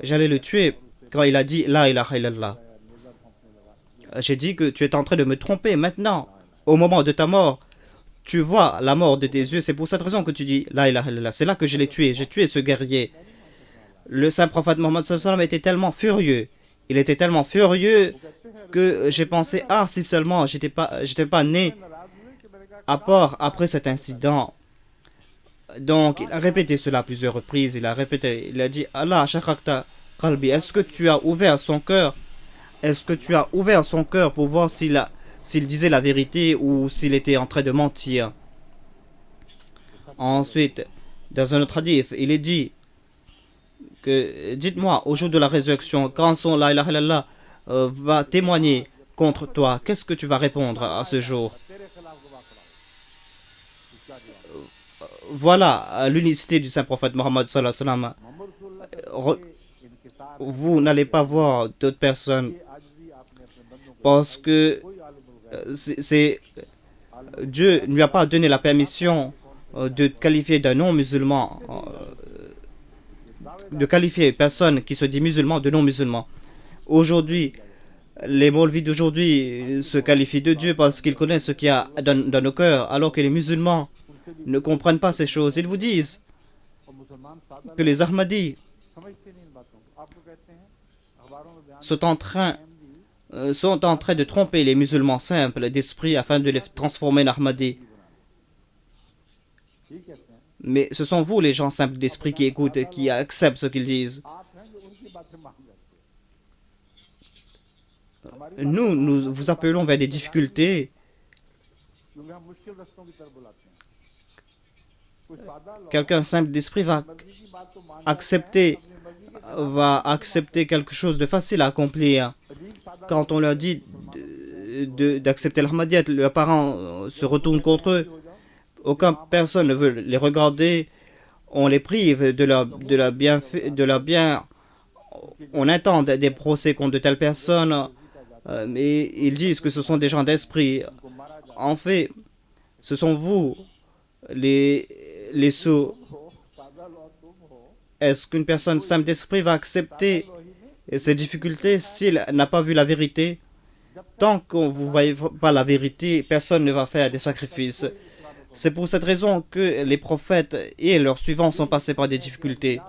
J'allais le tuer quand il a dit La ilaha illallah. J'ai dit que tu es en train de me tromper maintenant. Au moment de ta mort, tu vois la mort de tes yeux. C'est pour cette raison que tu dis La ilaha illallah. C'est là que je l'ai tué. J'ai tué ce guerrier. le saint prophète Mohammed sallallahu alayhi wa sallam était tellement furieux. Il était tellement furieux que j'ai pensé, ah, si seulement j'étais pas né à part après cet incident. Donc, il a répété cela à plusieurs reprises. Il a dit, Allah, shakrakta qalbi, est-ce que tu as ouvert son cœur? Est-ce que tu as ouvert son cœur pour voir s'il disait la vérité ou s'il était en train de mentir? Ensuite, dans un autre hadith, il est dit que, dites-moi, au jour de la résurrection, quand son la ilaha illallah va témoigner contre toi, qu'est-ce que tu vas répondre à ce jour? Voilà l'unicité du saint prophète Mohammed sallallahu alayhi wa sallam. Vous n'allez pas voir d'autres personnes parce que Dieu ne lui a pas donné la permission de qualifier d'un non-musulman, de qualifier personne qui se dit musulman de non-musulman. Aujourd'hui, les Maulvis d'aujourd'hui se qualifient de Dieu parce qu'ils connaissent ce qu'il y a dans nos cœurs, alors que les musulmans ne comprennent pas ces choses. Ils vous disent que les Ahmadis sont en train de tromper les musulmans simples d'esprit afin de les transformer en Ahmadis. Mais ce sont vous, les gens simples d'esprit, qui écoutent, qui acceptent ce qu'ils disent. Nous vous appelons vers des difficultés. Quelqu'un simple d'esprit va accepter quelque chose de facile à accomplir. Quand on leur dit d'accepter l'Ahmadiyyat, leurs parents se retournent contre eux. Aucune personne ne veut les regarder. On les prive de leur bien. On intente des procès contre de telles personnes. Mais ils disent que ce sont des gens d'esprit. En fait, ce sont vous, les sots. Est-ce qu'une personne simple d'esprit va accepter ces difficultés s'il n'a pas vu la vérité? Tant qu'on ne vous voyez pas la vérité, personne ne va faire des sacrifices. C'est pour cette raison que les prophètes et leurs suivants sont passés par des difficultés.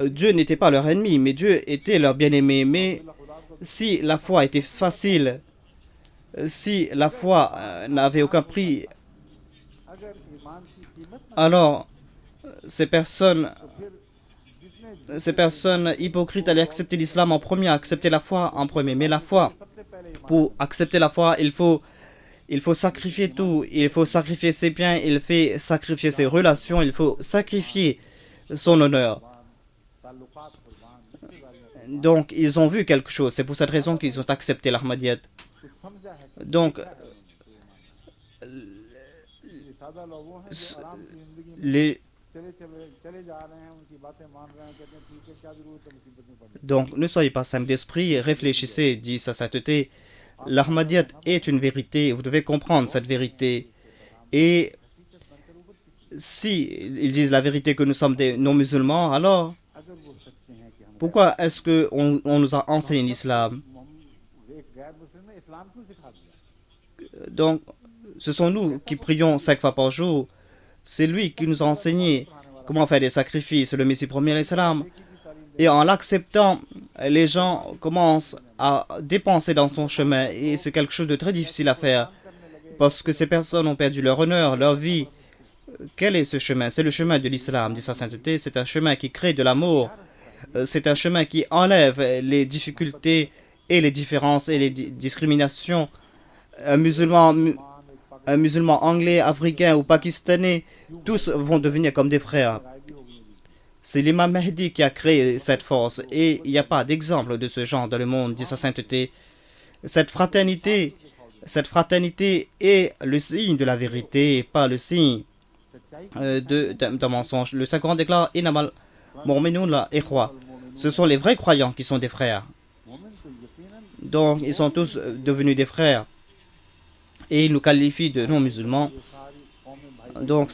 Dieu n'était pas leur ennemi, mais Dieu était leur bien-aimé. Mais si la foi était facile, si la foi n'avait aucun prix, alors ces personnes hypocrites allaient accepter l'islam en premier, accepter la foi en premier. Mais la foi, pour accepter la foi, il faut sacrifier tout. Il faut sacrifier ses biens, il faut sacrifier ses relations, il faut sacrifier son honneur. Donc, ils ont vu quelque chose. C'est pour cette raison qu'ils ont accepté l'Ahmadiyyat. Donc, ne soyez pas simples d'esprit, réfléchissez, dit sa sainteté. L'Ahmadiyyat est une vérité, vous devez comprendre cette vérité. Et si ils disent la vérité que nous sommes des non-musulmans, alors pourquoi est-ce qu'on nous a enseigné l'islam? Donc, ce sont nous qui prions 5 fois par jour. C'est lui qui nous a enseigné comment faire des sacrifices, le Messie premier, alayhi salam. Et en l'acceptant, les gens commencent à dépenser dans son chemin. Et c'est quelque chose de très difficile à faire. Parce que ces personnes ont perdu leur honneur, leur vie. Quel est ce chemin? C'est le chemin de l'islam, dit sa sainteté. C'est un chemin qui crée de l'amour. C'est un chemin qui enlève les difficultés et les différences et les discriminations. Un musulman anglais, africain ou pakistanais, tous vont devenir comme des frères. C'est l'imam Mahdi qui a créé cette force et il n'y a pas d'exemple de ce genre dans le monde, dit sa sainteté. Cette fraternité est le signe de la vérité, pas le signe d'un mensonge. Le Saint-Coran déclare Innamal mu'minun la ikhwa. Ce sont les vrais croyants qui sont des frères. Donc, ils sont tous devenus des frères. Et ils nous qualifient de non-musulmans. Donc,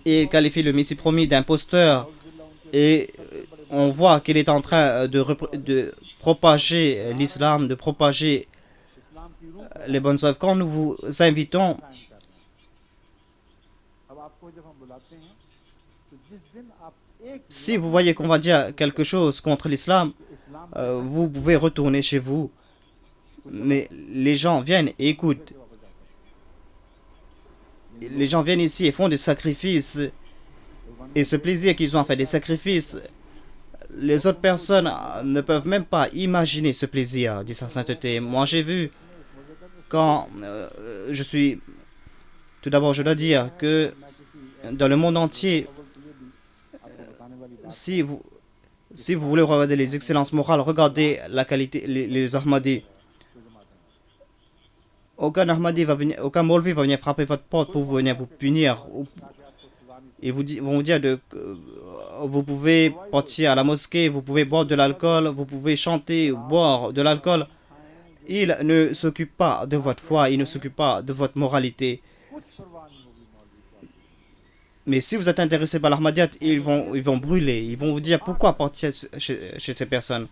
et qualifie le Messie promis d'imposteur. Et on voit qu'il est en train de propager l'islam, de propager les bonnes œuvres. Quand nous vous invitons, Si vous voyez qu'on va dire quelque chose contre l'islam, vous pouvez retourner chez vous. Mais les gens viennent et écoutent. Les gens viennent ici et font des sacrifices. Et ce plaisir qu'ils ont à faire des sacrifices, les autres personnes ne peuvent même pas imaginer ce plaisir, dit sa sainteté. Moi, j'ai vu quand je suis... Tout d'abord, je dois dire que dans le monde entier, si vous voulez regarder les excellences morales, regardez la qualité, les Ahmadis. Aucun Ahmadi va venir, aucun Maulvi va venir frapper votre porte pour venir vous punir. Et vont vous dire vous pouvez partir à la mosquée, vous pouvez boire de l'alcool, vous pouvez chanter, boire de l'alcool. Il ne s'occupe pas de votre foi, il ne s'occupe pas de votre moralité. Mais si vous êtes intéressé par l'Ahmadiyyat, ils vont brûler. Ils vont vous dire pourquoi partir chez ces personnes.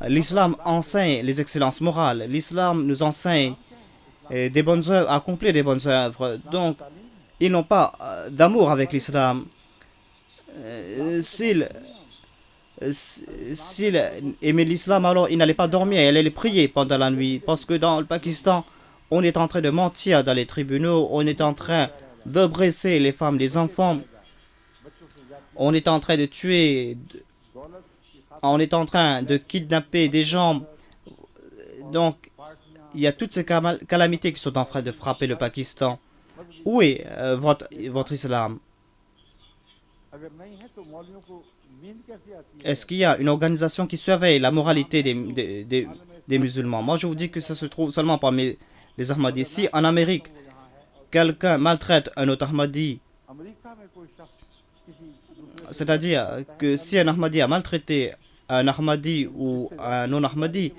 L'islam enseigne les excellences morales. L'islam nous enseigne des bonnes œuvres, accomplir des bonnes œuvres. Donc, ils n'ont pas d'amour avec l'islam. S'ils aimaient l'islam, alors ils n'allaient pas dormir, ils allaient prier pendant la nuit. Parce que dans le Pakistan, on est en train de mentir dans les tribunaux, on est en train d'oppresser les femmes, les enfants. On est en train de tuer, on est en train de kidnapper des gens. Donc, il y a toutes ces calamités qui sont en train de frapper le Pakistan. Où est votre islam? Est-ce qu'il y a une organisation qui surveille la moralité des musulmans? Moi, je vous dis que ça se trouve seulement parmi les Ahmadis. Si en Amérique, quelqu'un maltraite un autre Ahmadi, c'est-à-dire que si un Ahmadi a maltraité un Ahmadi ou un non-Ahmadi,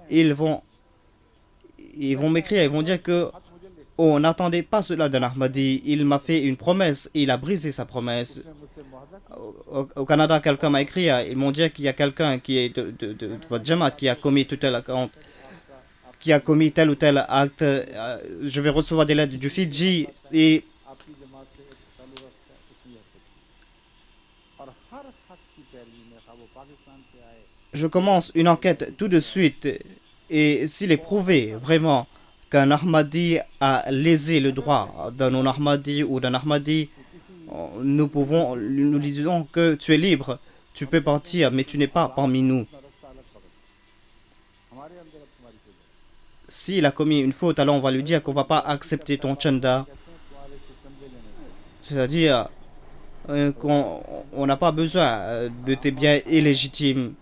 ils vont m'écrire, ils vont dire que on n'attendait pas cela d'un Ahmadi. Il m'a fait une promesse et il a brisé sa promesse. Au Canada, quelqu'un m'a écrit, ils m'ont dit qu'il y a quelqu'un qui est de votre Jamaat qui a commis tel ou tel acte. Je vais recevoir des lettres du Fidji et je commence une enquête tout de suite. Et s'il est prouvé vraiment qu'un Ahmadi a lésé le droit d'un non-Ahmadi ou d'un Ahmadi, nous disons que tu es libre, tu peux partir, mais tu n'es pas parmi nous. S'il a commis une faute, alors on va lui dire qu'on ne va pas accepter ton chanda. C'est-à-dire qu'on n'a pas besoin de tes biens illégitimes.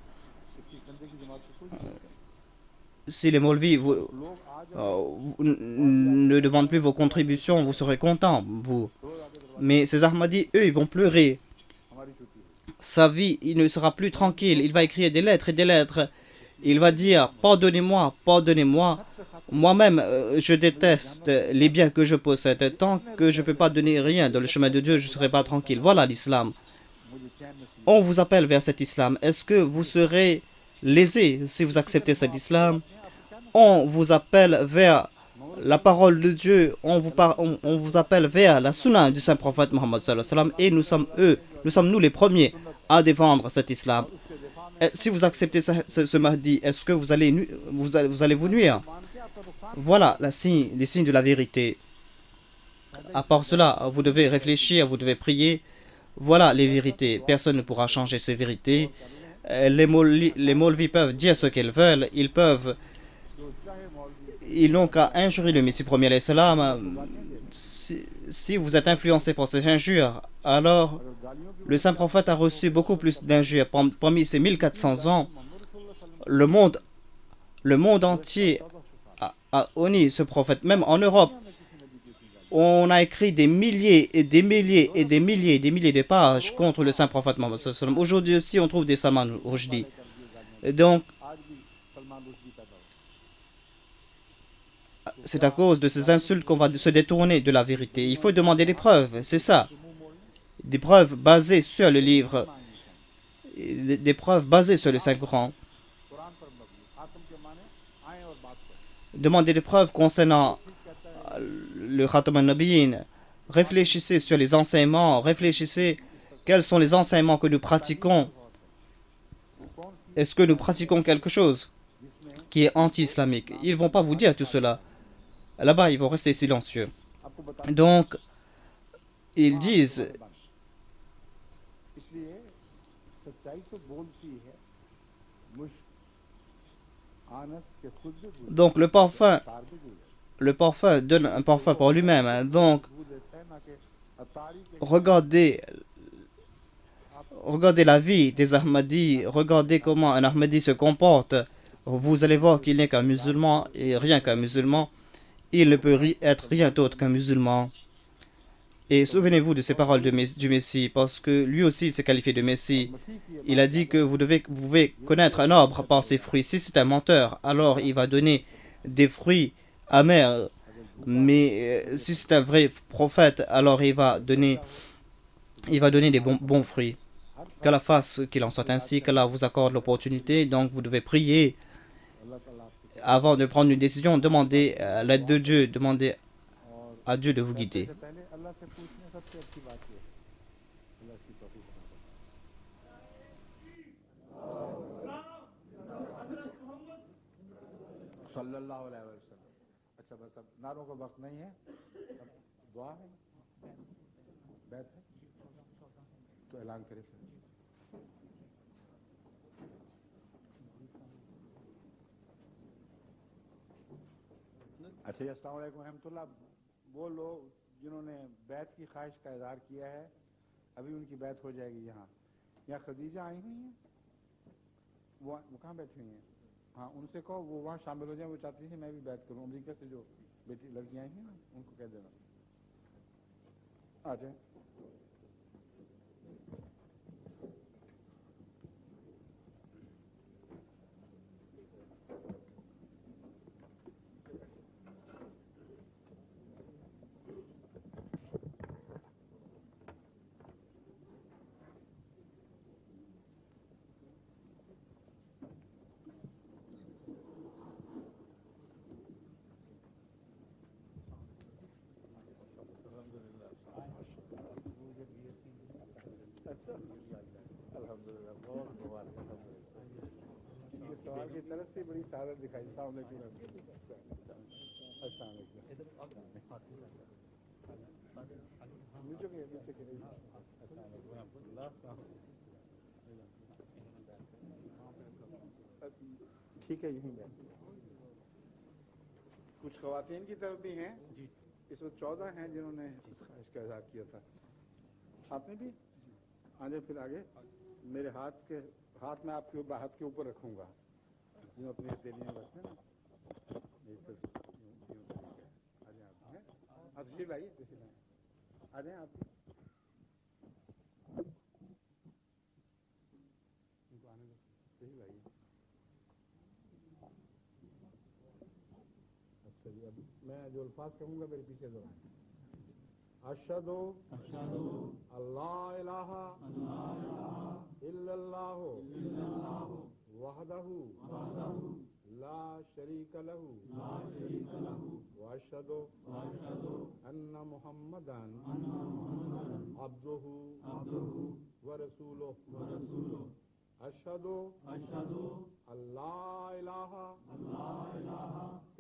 Si les Maulvis ne demandent plus vos contributions, vous serez contents, vous. Mais ces Ahmadis, eux, ils vont pleurer. Sa vie, il ne sera plus tranquille. Il va écrire des lettres et des lettres. Il va dire, pardonnez-moi, pardonnez-moi. Moi-même, je déteste les biens que je possède. Tant que je ne peux pas donner rien dans le chemin de Dieu, je ne serai pas tranquille. Voilà l'islam. On vous appelle vers cet islam. Est-ce que vous serez lésé si vous acceptez cet islam? On vous appelle vers la parole de Dieu, on vous appelle vers la sunna du saint prophète Mohammed et nous sommes nous les premiers à défendre cet islam. Et si vous acceptez ce Mahdi, est-ce que vous allez vous nuire? Voilà les signes de la vérité. À part cela, vous devez réfléchir, vous devez prier. Voilà les vérités. Personne ne pourra changer ces vérités. Les Maulvis peuvent dire ce qu'ils veulent, ils n'ont qu'à injurer le Messie premier alayhi salam. Si vous êtes influencé par ces injures, alors le saint prophète a reçu beaucoup plus d'injures. Parmi ces 1400 ans, le monde entier a honni ce prophète. Même en Europe, on a écrit des milliers et des milliers et des milliers et des milliers de pages contre le saint prophète Mohammed. Aujourd'hui aussi, on trouve des Salman Rushdie. Donc, c'est à cause de ces insultes qu'on va se détourner de la vérité. Il faut demander des preuves, c'est ça. Des preuves basées sur le livre, des preuves basées sur le Saint-Coran. Demandez des preuves concernant le Khatam al-Nabiyyin. Réfléchissez sur les enseignements, réfléchissez Quels sont les enseignements que nous pratiquons? Est-ce que nous pratiquons quelque chose qui est anti-islamique? Ils ne vont pas vous dire tout cela. Là-bas, ils vont rester silencieux. Donc, ils disent, donc le parfum donne un parfum pour lui-même, hein. Donc, regardez la vie des Ahmadis, regardez comment un Ahmadi se comporte. Vous allez voir qu'il n'est qu'un musulman et rien qu'un musulman. Il ne peut être rien d'autre qu'un musulman. Et souvenez-vous de ces paroles du Messie, parce que lui aussi s'est qualifié de Messie. Il a dit que vous pouvez connaître un arbre par ses fruits. Si c'est un menteur, alors il va donner des fruits amers. Mais si c'est un vrai prophète, alors il va donner des bons fruits. Qu'Allah fasse qu'il en soit ainsi, qu'Allah vous accorde l'opportunité. Donc vous devez prier avant de prendre une décision. Demandez l'aide de Dieu, demandez à Dieu de vous guider. सल्लल्लाहु अलैहि वसल्लम। अच्छा बस अब नारों का वक्त नहीं है, अब दुआ है, बैत है, तो ऐलान करें फिर। अच्छा जी, अस्सलाम वालेकुम रहमतुल्लाह। वो लोग जिन्होंने बैत की ख्वाहिश का इज़हार किया है, अभी उनकी बैत हो जाएगी। यहाँ खदीजा आई हुई हैं, वो कहाँ बैठी हुई हैं? हाँ, उनसे कहो वो वहाँ शामिल हो जाए। वो चाहती थी मैं भी बैत करूँ। अमेरिका से जो बेटी लड़कियाँ आई हैं ना, उनको कह देना आ जाए। सवाल की तरफ से बड़ी सादत दिखाई। अस्सलाम वालेकुम। ठीक है, यहीं बैठ। कुछ ख्वातीन की तरफ भी हैं, इसमें 14 हैं जिन्होंने इसका इज़हार किया था। आपने भी आ जाए फिर आगे। मेरे हाथ में आपके हाथ के ऊपर रखूंगा, जो अपनी हथेलियाँ रखते हैं ना, ये तो आ जाए आप। हाँ तशरीफ लाइए, आ जाए आप। इनको आने दो, तशरीफ लाइए। अच्छा जी, अब मैं जो अल्फाज कहूँगा मेरे पीछे दोहराएं। अशहदु अल्लाह इलाहा इल्लल्लाहु वहदहु ला शरीका लहु व अशहदु अन्ना मुहम्मदन अब्दुहु व रसूलुहु। अशहदु अल्लाह इलाहा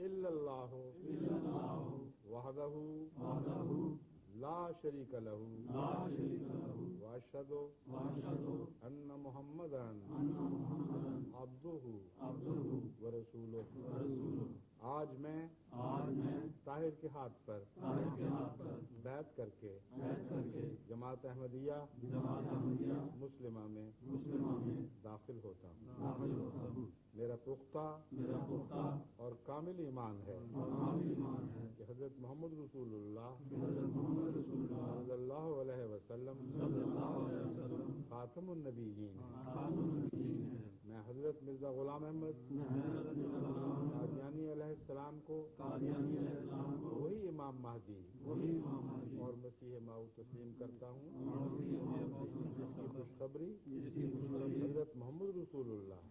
इल्लल्लाहु वहदहु ला शरीका लहु व अशहदु अन्ना मुहम्मदन अब्दुहु व रसूलुहु। आज मैं ताहिर के हाथ पर बैत करके जमात अहमदिया मुस्लिमा में दाखिल होता हूँ। मेरा पुख्ता और कामिल ईमान है कि हज़रत मोहम्मद रसूलुल्लाह सल्लल्लाहु अलैहि वसल्लम खातमुन नबीयीन हैं। मैं हज़रत मिर्ज़ा ग़ुलाम अहमद कादियानी अलैहिस्सलाम को वही इमाम महदी और मसीह माऊद तस्लीम करता हूँ जिसकी खुशखबरी हज़रत मोहम्मद रसूलुल्लाह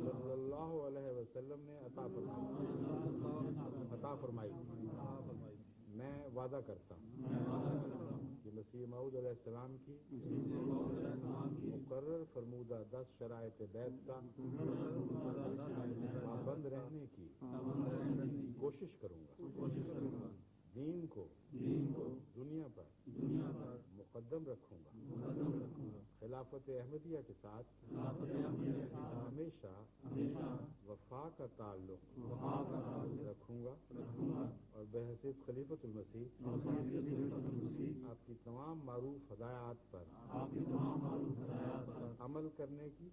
सल्लल्लाहु अलैहि वसल्लम ने अता फरमाई। मैं वादा करता हूँ कि मैं مسیح موعود علیہ السلام کی مقرر فرمودہ 10 شرائط بیت کا پابند رہنے کی کوشش کروں گا، دین کو دنیا پر مقدم رکھوں گا، خلافت احمدیہ کے ساتھ ہمیشہ وفا کا تعلق رکھوں گا اور بحیثیت خلیفۃ المسیح آپ کی تمام معروف ہدایات پر عمل کرنے کی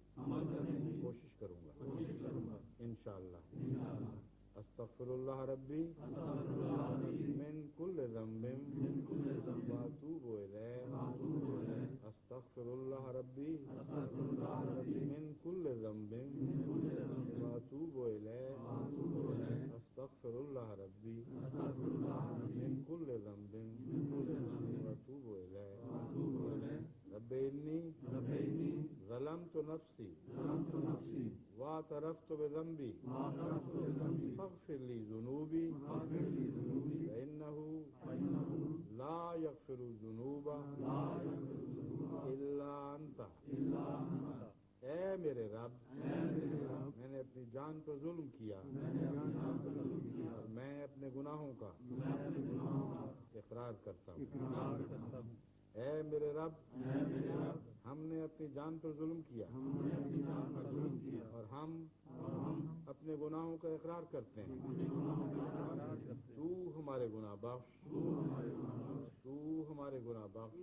کوشش کروں گا انشاءاللہ۔ استغفر اللہ ربی من کل ذنب واتوب الیہ، استغفر اللہ ربی من کل ذنب واتوب الیہ، استغفر اللہ ربی من کل ذنب واتوب الیہ۔ رب انی ظلمت نفسی واعترفت بذنبی فاغفر لی ذنوبی فإنہ لا یغفر الذنوب الا انت۔ اے میرے رب، میں نے اپنی جان پر ظلم کیا اور میں اپنے گناہوں کا اقرار کرتا ہوں۔ اے میرے رب، ہم نے اپنی جان پر ظلم کیا اور ہم اپنے گناہوں کا اقرار کرتے ہیں۔ تو ہمارے گناہ بخش، تو ہمارے گناہ بخش،